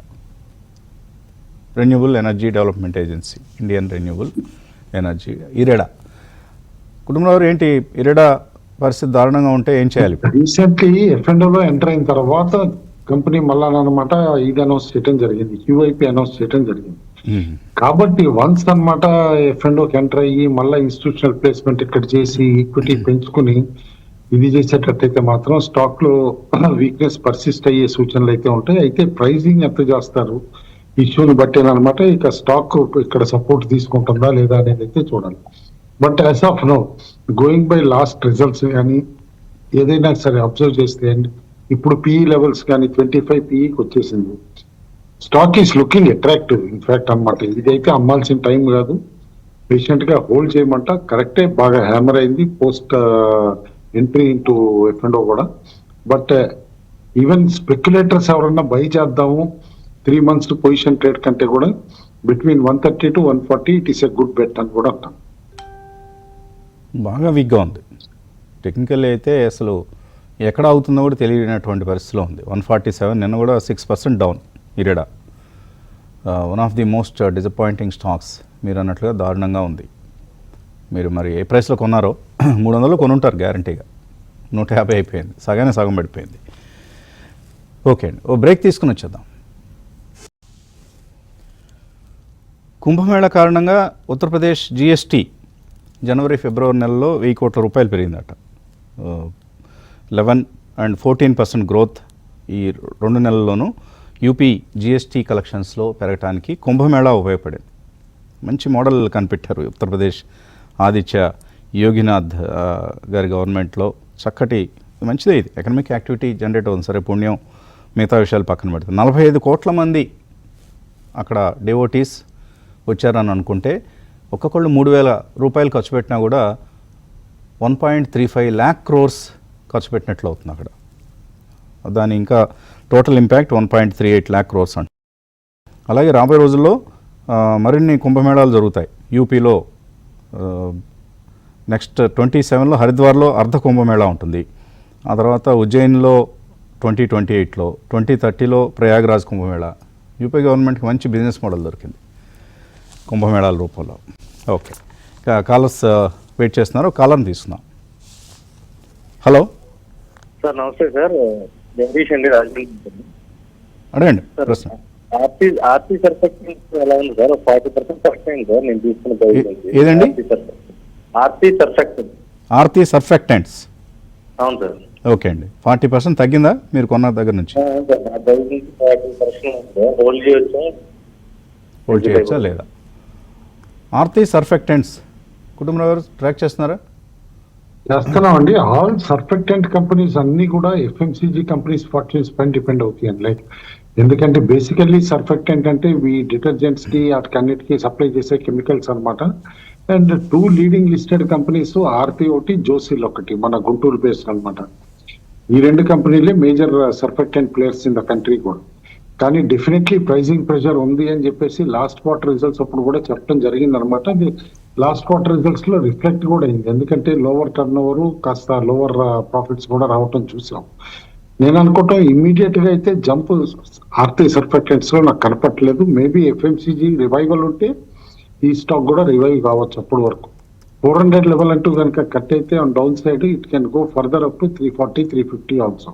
Speaker 1: Renewable energy development agency, Indian renewable energy, ఇరెడా. కుటుంబంలో ఏంటి ఇరెడా పరిస్థితి దారుణంగా ఉంటే ఏం చేయాలి?
Speaker 2: రీసెంట్లీ F&Oలో ఎంటర్ అయిన తర్వాత కంపెనీ మళ్ళా అనమాట ఇది అనౌన్స్ చేయడం జరిగింది, QIP అనౌన్స్ చేయడం జరిగింది. కాబట్టి వన్స్ అనమాట F&Oకి ఎంటర్ అయ్యి మళ్ళీ ఇన్స్టిట్యూషనల్ ప్లేస్మెంట్ ఇక్కడ చేసి ఈక్విటీ పెంచుకుని ఇది చేసేటట్టయితే మాత్రం స్టాక్ లో వీక్నెస్ పర్సిస్ట్ అయ్యే సూచనలు అయితే ఉంటాయి. అయితే ప్రైజింగ్ ఎంత చేస్తారు ఇష్యూని బట్టేనమాట ఇక స్టాక్ ఇక్కడ సపోర్ట్ తీసుకుంటుందా లేదా అనేది అయితే చూడాలి. But as of now going by last results కానీ ఏదైనా సరే అబ్జర్వ్ చేస్తే ఇప్పుడు PE లెవెల్స్ కానీ 25 PEకి వచ్చేసింది. Stock is looking attractive in fact అనమాట. ఇదైతే అమ్మాల్సిన టైం కాదు, పేషెంట్ గా హోల్డ్ చేయమంట. కరెక్టే, బాగా హ్యామర్ అయింది పోస్ట్ ఎంట్రీ ఇంటూ F&O కూడా. బట్ ఈవెన్ స్పెక్యులేటర్స్ ఎవరన్నా బై చేద్దాము 3 months పొజిషన్ ట్రేడ్ కంటే కూడా between 130 to 140 it is a good bet అని కూడా అంటాం.
Speaker 1: బాగా వీక్గా ఉంది. టెక్నికల్ అయితే అసలు ఎక్కడ అవుతుందో కూడా తెలియనటువంటి పరిస్థితిలో ఉంది. 147, నిన్న కూడా 6% down ఇరెడా. One of the most disappointing stocks. మీరు అన్నట్లుగా దారుణంగా ఉంది. మీరు మరి ఏ ప్రైస్లో కొన్నారో 300 కొనుంటారు గ్యారంటీగా. 150 అయిపోయింది, సగం పడిపోయింది. ఓకే అండి, ఓ బ్రేక్ తీసుకుని వచ్చేద్దాం. కుంభమేళా కారణంగా ఉత్తరప్రదేశ్ GST జనవరి ఫిబ్రవరి నెలలో 1000 కోట్ల రూపాయలు పెరిగిందట. 11 and 14% గ్రోత్ ఈ 2 నెలల్లోనూ యూపీ GST కలెక్షన్స్లో పెరగడానికి కుంభమేళా ఉపయోగపడింది. మంచి మోడల్ కనిపెట్టారు ఉత్తరప్రదేశ్ ఆదిత్య యోగినాథ్ గారి గవర్నమెంట్లో. చక్కటి మంచిదే, ఇది ఎకనామిక్ యాక్టివిటీ జనరేట్ అవుతుంది. సరే, పుణ్యం మిగతా విషయాలు పక్కన పెడతారు. 45 కోట్ల మంది అక్కడ డివోటీస్ వచ్చారని అనుకుంటే ఒక్కొక్కళ్ళు 3000 రూపాయలు ఖర్చు పెట్టినా కూడా 1.35 lakh crores ఖర్చు పెట్టినట్లు అవుతుంది అక్కడ. దాని ఇంకా టోటల్ ఇంపాక్ట్ 1.38 lakh crores అంట. అలాగే రాబోయే రోజుల్లో మరిన్ని కుంభమేళాలు జరుగుతాయి. యూపీలో నెక్స్ట్ 27లో హరిద్వార్లో అర్ధ కుంభమేళా ఉంటుంది. ఆ తర్వాత ఉజ్జయిన్లో 2028లో, 2030లో ప్రయాగ్రాజ్ కుంభమేళా. యూపీ గవర్నమెంట్కి మంచి బిజినెస్ మోడల్ దొరికింది కుంభమేళాల రూపంలో. ఓకే, కాలర్స్ వెయిట్ చేస్తున్నారు, కాలర్ని తీసుకుందాం. హలో
Speaker 5: సార్, నమస్తే సార్. జగదీష్ అండి, రాజమండ్రి.
Speaker 1: అడగండి ప్రశ్న.
Speaker 5: ఆర్టీ సర్ఫెక్టెంట్స్ ఎలా ఉంది సార్? 40% పర్సెంట్ సార్ నేను తీసుకున్న.
Speaker 1: ఏదండి?
Speaker 5: ఆర్టీ సర్ఫెక్టెంట్.
Speaker 1: ఆర్తి సర్ఫెక్టెంట్స్.
Speaker 5: అవును సార్.
Speaker 1: ఓకే అండి, 40% తగ్గిందా మీరు కొన్న దగ్గర నుంచి? హోల్డ్ చేయొచ్చా లేదా? ఆర్తి సర్ఫెక్టెంట్స్ కుటుంబంలో ఎవరు ట్రాక్ చేస్తున్నారా?
Speaker 2: చేస్తున్నామండి. ఆల్ సర్ఫెక్టెంట్ కంపెనీస్ అన్ని కూడా FMCG కంపెనీస్ ఫార్చ్యూన్స్ పైన డిపెండ్ అవుతాయండి. లైక్ ఎందుకంటే బేసికల్లీ సర్ఫెక్టెంట్ అంటే డిటర్జెంట్స్ కి వాటికన్నిటికీ సప్లై చేసే కెమికల్స్ అనమాట. And 2 leading listed companies Aarti ఒకటి, జోసిల్ ఒకటి, మన గుంటూరు బేస్డ్ అనమాట. ఈ 2 కంపెనీలే major surfactant players in the country కూడా. కానీ డెఫినెట్లీ ప్రైజింగ్ ప్రెషర్ ఉంది అని చెప్పేసి లాస్ట్ క్వార్టర్ రిజల్ట్స్ అప్పుడు కూడా చెప్పడం జరిగింది అనమాట. అది లాస్ట్ క్వార్టర్ రిజల్ట్స్ లో రిఫ్లెక్ట్ కూడా అయింది. ఎందుకంటే లోవర్ టర్న్ ఓవర్, కాస్త లోవర్ ప్రాఫిట్స్ కూడా రావటం చూసాం. నేను అనుకోవటం ఇమ్మీడియట్ గా అయితే జంప్ ఆర్తి సర్ఫెక్టెంట్స్ లో నాకు కనపట్లేదు. మేబీ FMCG రివైవల్ ఉంటే ఈ స్టాక్ కూడా రివైవ్ కావచ్చు. అప్పటి వరకు 400 లెవెల్ అంటూ కనుక కట్ అయితే on down side it can go further up to 340, 350 also.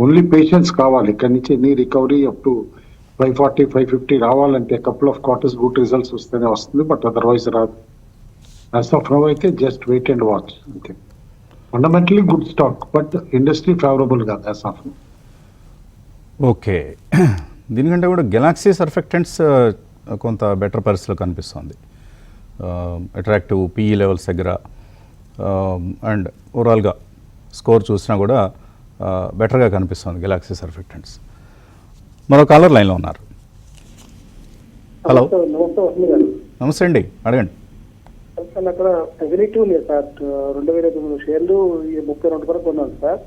Speaker 2: Only patience కావాలి. ఇక్కడి నుంచి ఎనీ రికవరీ అప్ టు 540, 550 రావాలంటే couple of quarters good results వస్తేనే వస్తుంది. బట్ అదర్వైజ్ రాదు. యాజ్ ఆఫ్ నౌ అయితే జస్ట్ వెయిట్ అండ్ వాచ్ అంతే. Fundamentally good stock, but industry favourable కాదు యాజ్ ఆఫ్ నౌ.
Speaker 1: ఓకే, దీనికంటే కూడా గెలాక్సీ సర్ఫెక్టెంట్స్ కొంత బెటర్ పరిస్థితిలో కనిపిస్తుంది. అట్రాక్టివ్ PE లెవెల్స్ దగ్గర అండ్ ఓవరాల్గా స్కోర్ చూసినా కూడా బెటర్గా కనిపిస్తుంది గెలాక్సీ సర్ఫెక్టెంట్స్. మరో కాలర్ లైన్లో ఉన్నారు. హలో, నమస్తే అండి, అడగండి.
Speaker 6: సార్ అక్కడ ఎగ్జిక్యూటివ్ లేదు సార్, 2009 షేర్లు 32 వరకు కొన్నాను సార్.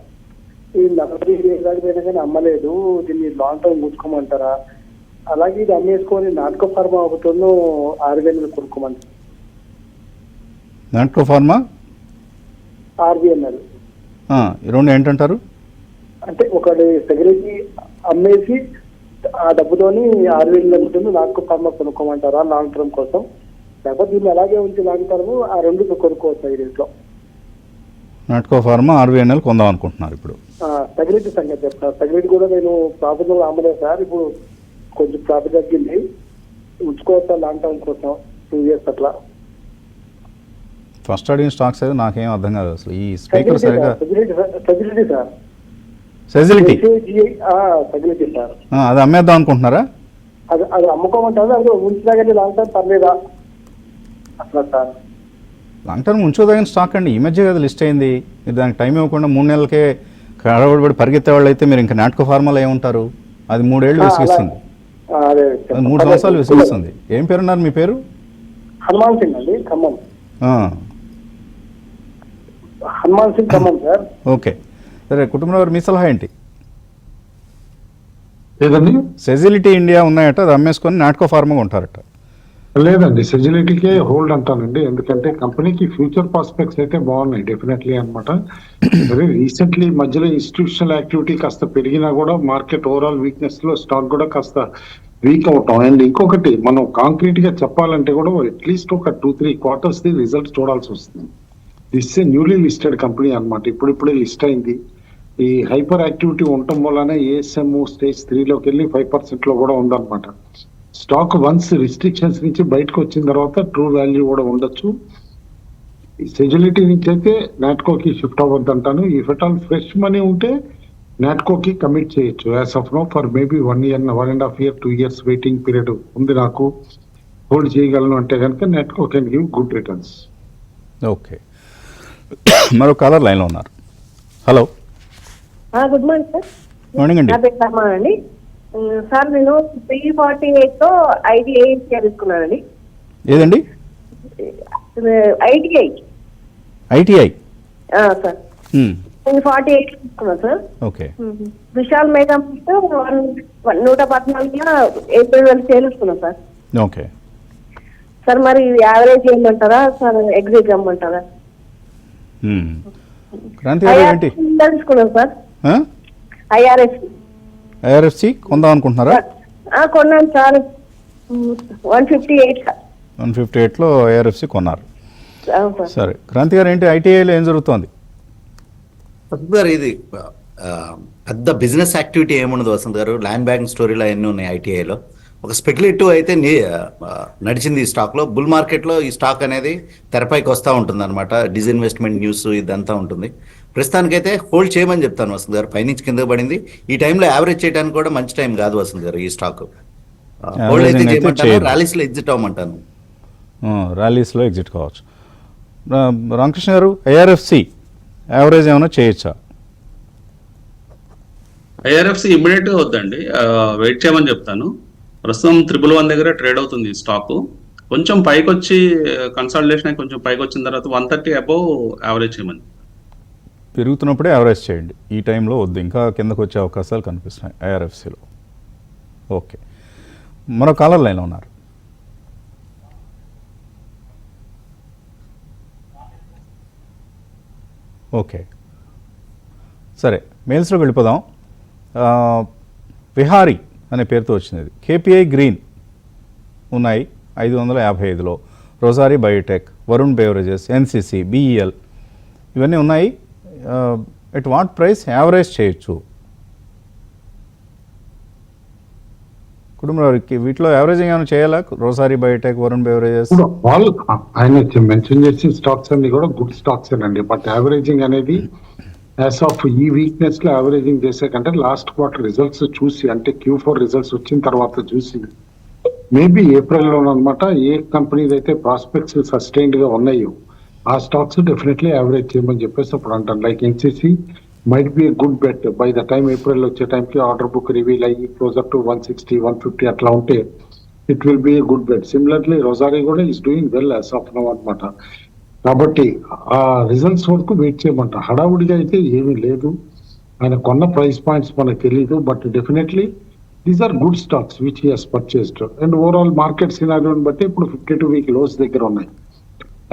Speaker 6: ఈ 40 దాకా పోయినా కానీ అమ్మలేదు. దీన్ని లాంగ్ టర్మ్ ఉంచుకోమంటారా? అలాగే ఇది అమ్మేసుకొని నాటక ఫార్మా ఒకటిను 6,000 కొనుక్కోమని.
Speaker 1: నాట్కో ఫార్మా
Speaker 6: RVNL
Speaker 1: ఈ రెండు ఏంటంటారు?
Speaker 6: అంటే ఒకటి సెక్యూరిటీ అమ్మేసి ఆ డబ్బుతోని 6,000 ఉంటుంది నాటక ఫార్మా కొనుక్కోమంటారా లాంగ్ టర్మ్ కోసం, లేకపోతే దీన్ని అలాగే ఉంచి లాంగ్ టర్మ్ ఆ రెండు కొనుక్కోవచ్చు దీంట్లో.
Speaker 1: నాట్కో ఫార్మా RVNL కొందాం అనుకుంటున్నారు ఇప్పుడు.
Speaker 6: సెక్యూరిటీ సంగతి చెప్తాను. సెక్యూరిటీ కూడా నేను ప్రాఫిట్ అమ్మలేదు సార్, ఇప్పుడు కొంచెం ప్రాఫిట్ తగ్గింది, ఉంచుకోవచ్చా లాంగ్ టర్మ్ కోసం 2 years అట్లా.
Speaker 1: ఫస్ట్ అడిగిన స్టాక్స్ అయితే నాకేం అర్థం కాదు అసలు. ఈ స్పీకర్ సరిగా
Speaker 6: security sir,
Speaker 1: facility
Speaker 6: security sir,
Speaker 1: అది అమ్మేద్దాం అనుకుంటున్నారా?
Speaker 6: అది అమ్ముకోమంటారు, అది ఉంచినా కానీ లాంగ్ టర్మ్ పర్లేదా అట్లా సార్?
Speaker 1: లాంగ్ టర్మ్ ఉంచుకోదగిన స్టాక్ అండి, ఈ మధ్య కదా లిస్ట్ అయింది. మీరు దానికి టైం ఇవ్వకుండా 3 నెలలకే కడబడి పరిగెత్తే వాళ్ళు అయితే మీరు ఇంకా నాటకో ఫార్మాలో ఏముంటారు? అది 3 ఏళ్ళు విసిగిస్తుంది,
Speaker 6: అదే
Speaker 1: 3 సంవత్సరాలు విసిగిస్తుంది. ఏం పేరున్నారు మీ పేరు?
Speaker 6: హనుమాన్ సింగ్ అండి, ఖమ్మం.
Speaker 1: ఆ,
Speaker 6: హనుమాన్ సింగ్ ఖమ్మం సార్.
Speaker 1: ఓకే సరే, కుటుంబంలో మీ సలహా ఏంటి?
Speaker 2: లేదండి
Speaker 1: సెజిలిటీ ఇండియా ఉన్నాయట, అది అమ్మేసుకొని నాటకో ఫార్మా ఉంటారట.
Speaker 2: లేదండి సెజిలిటీకే హోల్డ్ అంటానండి, ఎందుకంటే కంపెనీకి ఫ్యూచర్ ప్రాస్పెక్ట్స్ అయితే బాగున్నాయి డెఫినెట్లీ అనమాట. అదే రీసెంట్లీ మధ్యలో ఇన్స్టిట్యూషనల్ యాక్టివిటీ కాస్త పెరిగినా కూడా మార్కెట్ ఓవరాల్ వీక్నెస్ లో స్టాక్ కూడా కాస్త వీక్ అవటం. అండ్ ఇంకొకటి మనం కాంక్రీట్ గా చెప్పాలంటే కూడా అట్లీస్ట్ ఒక 2-3 quarters ది రిజల్ట్స్ చూడాల్సి వస్తుంది. This A newly listed company అనమాట, ఇప్పుడిప్పుడే లిస్ట్ అయింది. ఈ హైపర్ యాక్టివిటీ ఉండటం వల్లనే ASM స్టేజ్ 3లోకి వెళ్ళి 5% లో కూడా ఉందన్నమాట. స్టాక్ వన్స్ రిస్ట్రిక్షన్స్ నుంచి బయటకు వచ్చిన తర్వాత ట్రూ వాల్యూ కూడా ఉండొచ్చు. ఈ సెజిలిటీ నుంచి అయితే నాట్కోకి షిఫ్ట్ అవ్వద్దు అంటాను. If at all fresh money ఉంటే నాట్కోకి కమిట్ చేయొచ్చు as of now for maybe 1 year, 1.5 year, 2 years waiting period ఉంది నాకు, హోల్డ్ చేయగలను అంటే కనుక Natco can give good returns.
Speaker 1: Okay, మరో కాలర్ లైన్లో ఉన్నారు. Hello,
Speaker 7: good morning sir.
Speaker 1: Morning అండి.
Speaker 7: నా పేరు రమా అండి. సార్ నేను 348 IDA షేర్ తీసుకున్నానండి.
Speaker 1: ఏదండి? ITI
Speaker 7: సార్ 348 తీసుకున్నాను sir.
Speaker 1: Okay,
Speaker 7: Vishal mega 114 April వరకు చేరుకున్నాను సార్.
Speaker 1: ఓకే
Speaker 7: సార్ మరి యావరేజ్ చేయమంటారా సార్, ఎగ్జిట్ అమ్మంటారా?
Speaker 1: క్రాంతి గారు ఏంటి
Speaker 7: తీసుకున్నాను సార్.
Speaker 1: IRFC కొందాం అనుకుంటున్నారా?
Speaker 7: కొన్నాను సార్, 158 సార్.
Speaker 1: 158లో IRFC కొన్నారు.
Speaker 7: అవును సార్.
Speaker 1: సరే, క్రాంతి గారు ఏంటి ITIలో ఏం జరుగుతోంది?
Speaker 3: వసంత్ గారు ఇది పెద్ద బిజినెస్ యాక్టివిటీ ఏముండదు వసంత్ గారు, ల్యాండ్ బ్యాంక్ స్టోరీలో అన్నీ ఉన్నాయి ఐటీఐలో. ఒక స్పెక్యులేటివ్ అయితే నడిచింది ఈ స్టాక్లో. బుల్ మార్కెట్లో ఈ స్టాక్ అనేది తెరపైకి వస్తూ ఉంటుంది అనమాట, డిస్ఇన్వెస్ట్మెంట్ న్యూస్ ఇదంతా ఉంటుంది. ప్రస్తుతానికైతే హోల్డ్ చేయమని చెప్తాను వసంత్ గారు, పైనుంచి కిందకు పడింది. ఈ టైంలో యావరేజ్ చేయడానికి కూడా మంచి టైం కాదు వసంత్ గారు ఈ స్టాక్. హోల్డ్ అయితే చేయమంటాను, ర్యాలీస్లో ఎగ్జిట్ అవ్వమంటాను.
Speaker 1: ర్యాలీస్లో ఎగ్జిట్ కావచ్చు. రామకృష్ణ గారు, IRFC యావరేజ్ ఏమైనా చేయొచ్చా?
Speaker 4: IRFC ఇమ్మీడియట్ గా వద్దండి, వెయిట్ చేయమని చెప్తాను. ప్రస్తుతం 111 దగ్గర ట్రేడ్ అవుతుంది స్టాక్. కొంచెం పైకి వచ్చి కన్సల్టేషన్ కొంచెం పైకి వచ్చిన తర్వాత 130 అబోవ్ యావరేజ్ చేయమని.
Speaker 1: పెరుగుతున్నప్పుడే యావరేజ్ చేయండి, ఈ టైంలో వద్దు, ఇంకా కిందకు వచ్చే అవకాశాలు కనిపిస్తున్నాయి IRFCలో. ఓకే, మరో కాలర్ లైన్లో ఉన్నారు. ఓకే సరే, మెయిల్స్లోకి వెళ్ళిపోదాం. విహారీ అనే పేరుతో వచ్చినది. KPI గ్రీన్ ఉన్నాయి 555లో, Rossari biotech, Varun beverages, NCC, BEL ఇవన్నీ ఉన్నాయి. ఎట్ వాట్ ప్రైస్ యావరేజ్ చేయొచ్చు? కుటుంబానికి వీటిలో యావరేజింగ్ ఏమైనా చేయాలా? రోసారీ బయోటెక్, వరుణ్ బెవరేజెస్
Speaker 2: వాళ్ళు ఆయన మెన్షన్ చేసిన స్టాక్స్ అన్ని కూడా గుడ్ స్టాక్స్ అండి. బట్ యావరేజింగ్ అనేది యాజ్ ఆఫ్ ఈ వీక్నెస్ లో యావరేజింగ్ చేసే కంటే లాస్ట్ క్వార్టర్ రిజల్ట్స్ చూసి, అంటే Q4 రిజల్ట్స్ వచ్చిన తర్వాత చూసి, మేబీ ఏప్రిల్లో అనమాట ఏ కంపెనీస్ అయితే ప్రాస్పెక్ట్స్ సస్టైన్డ్ గా ఉన్నాయో ఆ స్టాక్స్ డెఫినెట్లీ యావరేజ్ చేయమని చెప్పేసి అప్పుడు అంటాను. Like NCC might be a good bet. By the time April వచ్చే టైంకి ఆర్డర్ బుక్ రివీల్ అయ్యి క్లోజర్ టు 160, 150 అట్లా ఉంటే it will be a good bet. Similarly Rossari కూడా is doing well as of now అనమాట. కాబట్టి ఆ రిజల్ట్స్ వరకు వెయిట్ చేయమంట. హడావుడిగా అయితే ఏమీ లేదు, ఆయన కొన్న ప్రైస్ పాయింట్స్ మనకు తెలియదు. But definitely these are good stocks which he has purchased and overall market సినారియోని బట్టి ఇప్పుడు 52-week లోస్ దగ్గర ఉన్నాయి.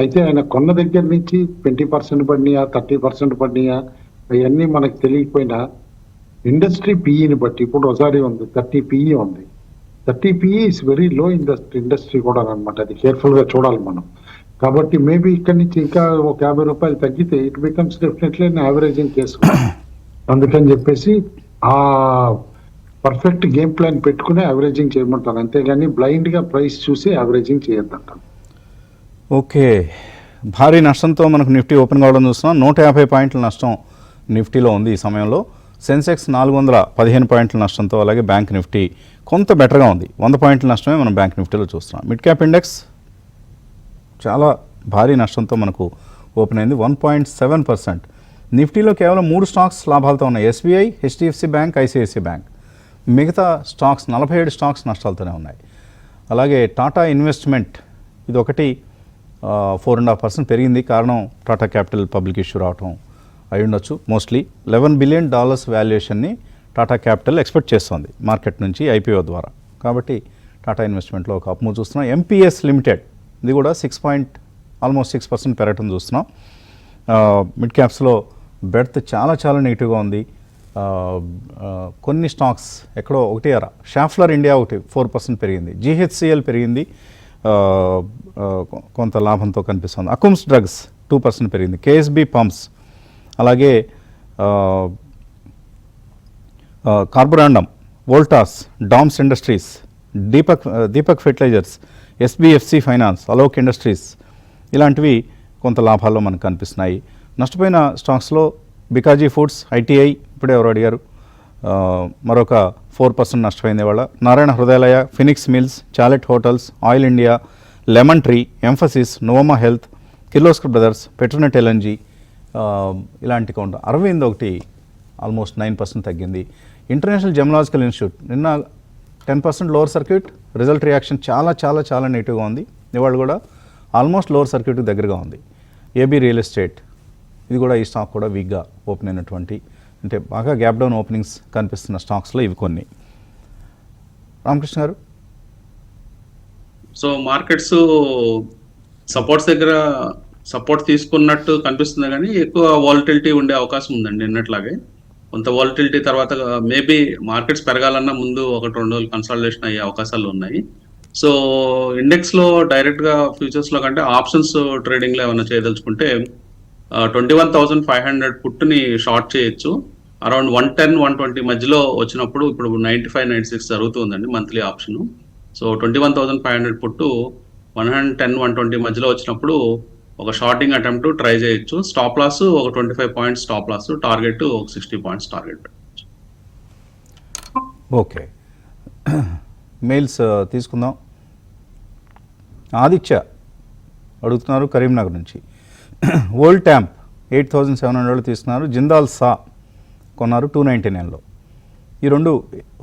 Speaker 2: అయితే ఆయన కొన్న దగ్గర నుంచి 20% పడినాయా 30% పడినాయా అవన్నీ మనకు తెలియకపోయినా ఇండస్ట్రీ పిఈని బట్టి ఇప్పుడు ఒకసారి ఉంది 30 పిఈ ఉంది. 30 PE is very low industry కూడా అనమాట. అది కేర్ఫుల్ గా చూడాలి మనం. కాబట్టి మేబీ ఇక్కడ నుంచి ఇంకా ఒక 50 రూపాయలు తగ్గితే it becomes definitely averaging case. అందుకని చెప్పేసి ఆ పర్ఫెక్ట్ గేమ్ ప్లాన్ పెట్టుకుని యావరేజింగ్ చేయమంటాను, అంతేగాని బ్లైండ్ గా ప్రైస్ చూసి యావరేజింగ్ చేయొద్దంటాను.
Speaker 1: ఓకే, భారీ నష్టంతో మనకు నిఫ్టీ ఓపెన్ కావడం చూస్తున్నాం. 150 పాయింట్ల నష్టం నిఫ్టీలో ఉంది ఈ సమయంలో. సెన్సెక్స్ 415 పాయింట్ల నష్టంతో, అలాగే బ్యాంక్ నిఫ్టీ కొంత బెటర్గా ఉంది. 100 పాయింట్ల నష్టమే మనం బ్యాంక్ నిఫ్టీలో చూస్తున్నాం. మిడ్ క్యాప్ ఇండెక్స్ చాలా భారీ నష్టంతో మనకు ఓపెన్ అయింది, 1.7%. నిఫ్టీలో కేవలం 3 స్టాక్స్ లాభాలతో ఉన్నాయి, SBI, HDFC bank, ICICI bank. మిగతా స్టాక్స్ 47 స్టాక్స్ నష్టాలతోనే ఉన్నాయి. అలాగే టాటా ఇన్వెస్ట్మెంట్ ఇది ఒకటి 4.5% పెరిగింది. కారణం టాటా క్యాపిటల్ పబ్లిక్ ఇష్యూ రావటం అయి ఉండొచ్చు. మోస్ట్లీ $11 బిలియన్ వాల్యుయేషన్ని టాటా క్యాపిటల్ ఎక్స్పెక్ట్ చేస్తోంది మార్కెట్ నుంచి ఐపీఓ ద్వారా. కాబట్టి టాటా ఇన్వెస్ట్మెంట్లో ఒక అప్ మూవ్ చూస్తున్నాం. ఎంపీఎస్ లిమిటెడ్ ఇది కూడా ఆల్మోస్ట్ 6% పెరగటం చూస్తున్నాం. మిడ్ క్యాప్స్లో బెర్త్ చాలా నెగిటివ్గా ఉంది. కొన్ని స్టాక్స్ ఎక్కడో ఒకటి షాఫ్లర్ ఇండియా ఒకటి 4% పెరిగింది. జీహెచ్సిఎల్ పెరిగింది, కొంత లాభంతో కనిపిస్తుంది. అకుమ్స్ డ్రగ్స్ 2% పెరిగింది. కేఎస్బి పంప్స్, అలాగే కార్బొరాండమ్, వోల్టాస్, డామ్స్ industries, Deepak fertilisers, SBFC finance, Alok industries ఇలాంటివి కొంత లాభాల్లో మనకు కనిపిస్తున్నాయి. నష్టపోయిన స్టాక్స్లో బికాజీ ఫుడ్స్, ఐటీఐ ఇప్పుడే ఎవరు అడిగారు, మరొక 4% నష్టపోయింది ఇవాళ. Narayana Hrudayalaya, Phoenix mills, Chalet hotels, oil India, Lemon Tree, Mphasis, నోవమా health, Kirloskar brothers, Petronet LNG ఇలాంటి కౌంట్. అరవింద్ ఒకటి ఆల్మోస్ట్ 9% తగ్గింది. ఇంటర్నేషనల్ జెమలాజికల్ ఇన్స్టిట్యూట్ నిన్న 10% లోవర్ సర్క్యూట్, రిజల్ట్ రియాక్షన్ చాలా నెగిటివ్గా ఉంది. ఇవాళ కూడా ఆల్మోస్ట్ లోవర్ సర్క్యూట్కి దగ్గరగా ఉంది. ఏబీ రియల్ ఎస్టేట్ ఇది కూడా, ఈ స్టాక్ కూడా వీక్గా ఓపెన్ అయినటువంటి, అంటే బాగా గ్యాప్ డౌన్ ఓపెనింగ్స్ కనిపిస్తున్న స్టాక్స్లో ఇవి కొన్ని. రామకృష్ణ గారు,
Speaker 4: సో మార్కెట్స్ సపోర్ట్స్ దగ్గర సపోర్ట్ తీసుకున్నట్టు కనిపిస్తుంది, కానీ ఎక్కువ వాలటిలిటీ ఉండే అవకాశం ఉందండి. నిన్నట్లాగే కొంత వాలటిలిటీ తర్వాత మేబీ మార్కెట్స్ పెరగాలన్నా ముందు 1-2 రోజులు కన్సాలిడేషన్ అయ్యే అవకాశాలు ఉన్నాయి. సో ఇండెక్స్లో డైరెక్ట్గా ఫ్యూచర్స్లో కంటే ఆప్షన్స్ ట్రేడింగ్లో ఏమైనా చేయదలుచుకుంటే 21,500 పుట్ని షార్ట్ చేయొచ్చు. అరౌండ్ 110-120 మధ్యలో వచ్చినప్పుడు, ఇప్పుడు 95-96 జరుగుతుందండి మంత్లీ ఆప్షన్. సో 21,500 పుట్టు 110-120 మధ్యలో వచ్చినప్పుడు ఒక షార్టింగ్ అటెంప్ట్ ట్రై చేయొచ్చు. స్టాప్ లాస్ ఒక 25 పాయింట్స్ స్టాప్ లాస్, టార్గెట్ ఒక 60 పాయింట్స్ టార్గెట్.
Speaker 1: ఓకే, మెయిల్స్ తీసుకుందాం. ఆదిత్య అడుగుతున్నారు కరీంనగర్ నుంచి. ఓల్డ్ ట్యాంప్ 8,700 తీసుకున్నారు. జిందాల్ సా కొన్నారు 299లో. ఈ రెండు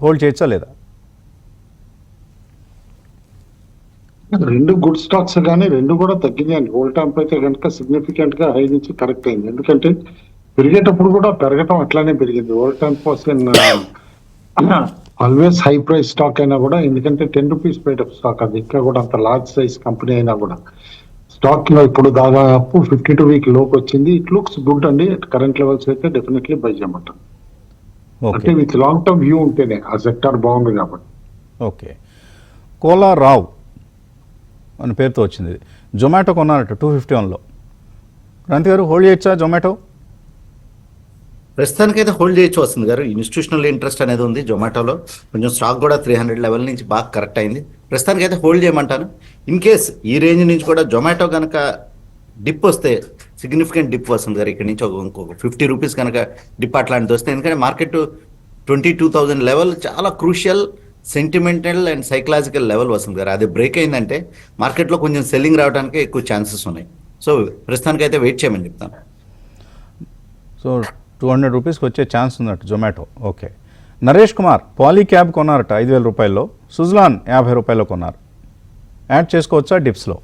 Speaker 1: హోల్డ్ చేయొచ్చా లేదా?
Speaker 2: రెండు గుడ్ స్టాక్స్ కానీ రెండు కూడా తగ్గినాయండి. ఓల్డ్ టైంప్ అయితే కనుక సిగ్నిఫికెంట్ గా హై నుంచి కరెక్ట్ అయింది. ఎందుకంటే పెరిగేటప్పుడు కూడా పెరగటం అట్లానే పెరిగింది. ఓల్డ్ టైంప్ ఆల్వేస్ హై ప్రైస్ స్టాక్ అయినా కూడా, ఎందుకంటే 10 రూపీస్ పేట స్టాక్ అది, ఇంకా కూడా అంత లార్జ్ సైజ్ కంపెనీ అయినా కూడా స్టాక్ లో ఇప్పుడు దాదాపు 52 వీక్ లోకి వచ్చింది. ఇట్ లుక్స్ గుడ్ అండి. కరెంట్ లెవెల్స్ అయితే డెఫినెట్లీ బై చేయమంటాం. అంటే విత్ లాంగ్ టర్మ్ వ్యూ ఉంటేనే ఆ సెక్టార్ బాగుంది కాబట్టి.
Speaker 1: ఓకే, కోలా రావ్ అని పేరుతో వచ్చింది. జొమాటో కొన్నారట 251లో. క్రాంతి గారు, హోల్డ్ చేయొచ్చా జొమాటో?
Speaker 3: ప్రస్తుతానికైతే హోల్డ్ చేయొచ్చు వస్తుంది గారు. ఇన్స్టిట్యూషనల్ ఇంట్రెస్ట్ అనేది ఉంది జొమాటోలో. కొంచెం స్టాక్ కూడా 300 లెవెల్ నుంచి బాగా కరెక్ట్ అయింది. ప్రస్తుతానికైతే హోల్డ్ చేయమంటాను. ఇన్ కేస్ ఈ రేంజ్ నుంచి కూడా జొమాటో కనుక డిప్ వస్తే, సిగ్నిఫికెంట్ డిప్ వస్తుంది గారు. ఇక్కడ నుంచి ఇంకొక 50 రూపీస్ కనుక డిప్ అట్లాంటిది వస్తే, ఎందుకంటే మార్కెట్ 22,000 లెవెల్ చాలా crucial sentimental and psychological level వస్తుంది గారు. అది బ్రేక్ అయిందంటే మార్కెట్లో కొంచెం సెల్లింగ్ రావడానికి ఎక్కువ ఛాన్సెస్ ఉన్నాయి. సో ప్రస్తుతానికైతే వెయిట్ చేయమని చెప్తాను.
Speaker 1: సో 200 రూపీస్కి వచ్చే ఛాన్స్ ఉందట జొమాటో. ఓకే, నరేష్ కుమార్ పాలీక్యాబ్ కొన్నారట 5,000 రూపాయల్లో. సుజ్లాన్ 50 రూపాయల్లో కొన్నారు. యాడ్ చేసుకోవచ్చా డిప్స్లో?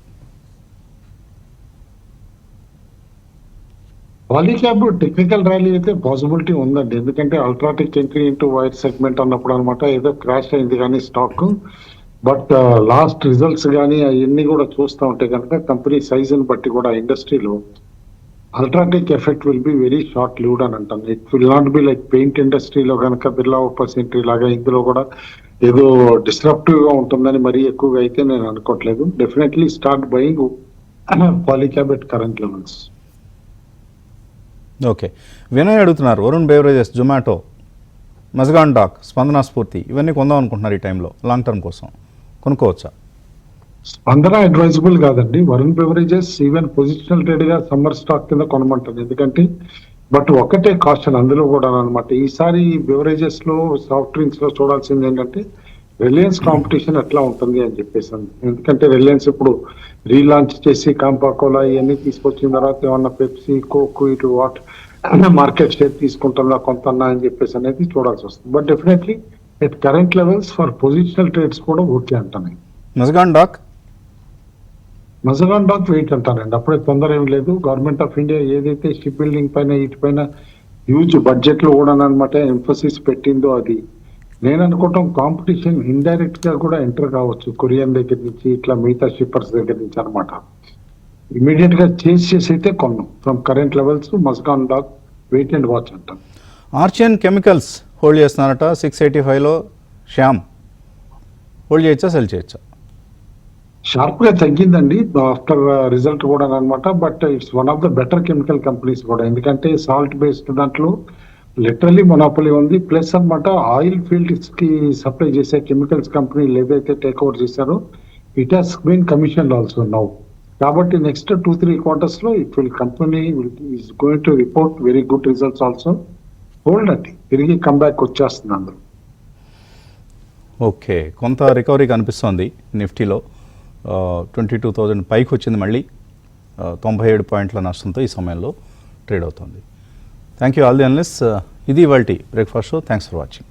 Speaker 2: పాలీక్యాబ్ టెక్నికల్ ర్యాలీ అయితే పాసిబిలిటీ ఉందండి, ఎందుకంటే UltraTech entry into wire segment అన్నప్పుడు అనమాట ఏదో క్రాష్ అయింది కానీ స్టాక్. బట్ లాస్ట్ రిజల్ట్స్ కానీ అవన్నీ కూడా చూస్తూ ఉంటే కనుక కంపెనీ సైజుని బట్టి కూడా ఇండస్ట్రీలో UltraTech effect will be very short lived అని అంటాను. It will not be like paint ఇండస్ట్రీలో కనుక బిర్లా ఓపస్ ఎంట్రీ లాగా ఇందులో కూడా ఏదో డిస్ట్రప్టివ్ గా ఉంటుందని మరీ ఎక్కువగా అయితే నేను అనుకోవట్లేదు. Definitely start buying Polycab at current levels.
Speaker 1: Okay, Vinay అడుగుతున్నారు వరుణ్ బెవరేజెస్, జొమాటో, మజగాన్ డాక్, స్పందన స్ఫూర్తి ఇవన్నీ కొందాం అనుకుంటున్నారు ఈ టైంలో లాంగ్ టర్మ్ కోసం, కొనుక్కోవచ్చా?
Speaker 2: స్పందన అడ్వైజబుల్ కాదండి. Varun beverages even positional trade గా సమ్మర్ స్టాక్ కింద కొనమంటాను, ఎందుకంటే బట్ ఒకటే కాషన్ అందులో కూడా అనమాట. ఈసారి బెవరేజెస్ లో సాఫ్ట్ డ్రింక్స్ లో చూడాల్సింది ఏంటంటే రిలయన్స్ కాంపిటీషన్ ఎట్లా ఉంటుంది అని చెప్పేసి. ఎందుకంటే రిలయన్స్ ఇప్పుడు రీలాంచ్ చేసి కాంపాకోలా ఇవన్నీ తీసుకొచ్చిన తర్వాత ఏమన్నా పెప్సీ, కోక్ ఇటు వాట్ మార్కెట్ షేర్ తీసుకుంటుందా కొంత అని చెప్పేసి అనేది చూడాల్సి వస్తుంది. But definitely at current levels for positional trades కూడా ఓకే అంటాను.
Speaker 1: Mazagon dock
Speaker 2: Mazagon dock wait అంటానండి, అప్పుడే తొందర ఏం లేదు. గవర్నమెంట్ ఆఫ్ ఇండియా ఏదైతే షిప్ బిల్డింగ్ పైన వీటిపైన హ్యూజ్ బడ్జెట్ లో కూడా అనమాట ఎంఫసిస్ పెట్టిందో అది నేను అనుకోవటం కాంపిటీషన్ ఇండైరెక్ట్ గా కూడా ఎంటర్ కావచ్చు కొరియన్ దగ్గర నుంచి ఇట్లా మిగతా షిప్పర్స్ దగ్గర నుంచి అనమాట. ఇమీడియట్ గా చేసి అయితే కొన్నాం from current levels. Mazagon dock wait and watch అంటాం.
Speaker 1: ఆర్చియన్ కెమికల్స్ హోల్డ్ చేస్తున్నారట 685లో. శ్యామ్ హోల్డ్ చేయొచ్చా, సెల్ చేయొచ్చా?
Speaker 2: షార్ప్ గా తగ్గిందండి ఆఫ్టర్ రిజల్ట్ కూడా అనమాట. But it's one of the better chemical companies కూడా, ఎందుకంటే సాల్ట్ బేస్డ్ దాంట్లో లిటరల్లీ మొనాపొలీ ఉంది. ప్లస్ అనమాట ఆయిల్ ఫీల్డ్స్ కి సప్లై చేసే కెమికల్స్ కంపెనీలు ఏదైతే టేక్ ఓవర్ చేశారో it has been commission also now. కాబట్టి నెక్స్ట్ 2-3 quarters లో it will company is going to report very good results also. Hold అండి, తిరిగి కంబ్యాక్ వచ్చేస్తుంది అందరూ.
Speaker 1: ఓకే, కొంత రికవరీ కనిపిస్తోంది నిఫ్టీలో. 22,000 పైకి వచ్చింది, మళ్ళీ 97 పాయింట్ల నష్టంతో ఈ సమయంలో ట్రేడ్ అవుతుంది. Thank you all the analyst. ఇది ఇవాల్టి breakfast show. Thanks for watching.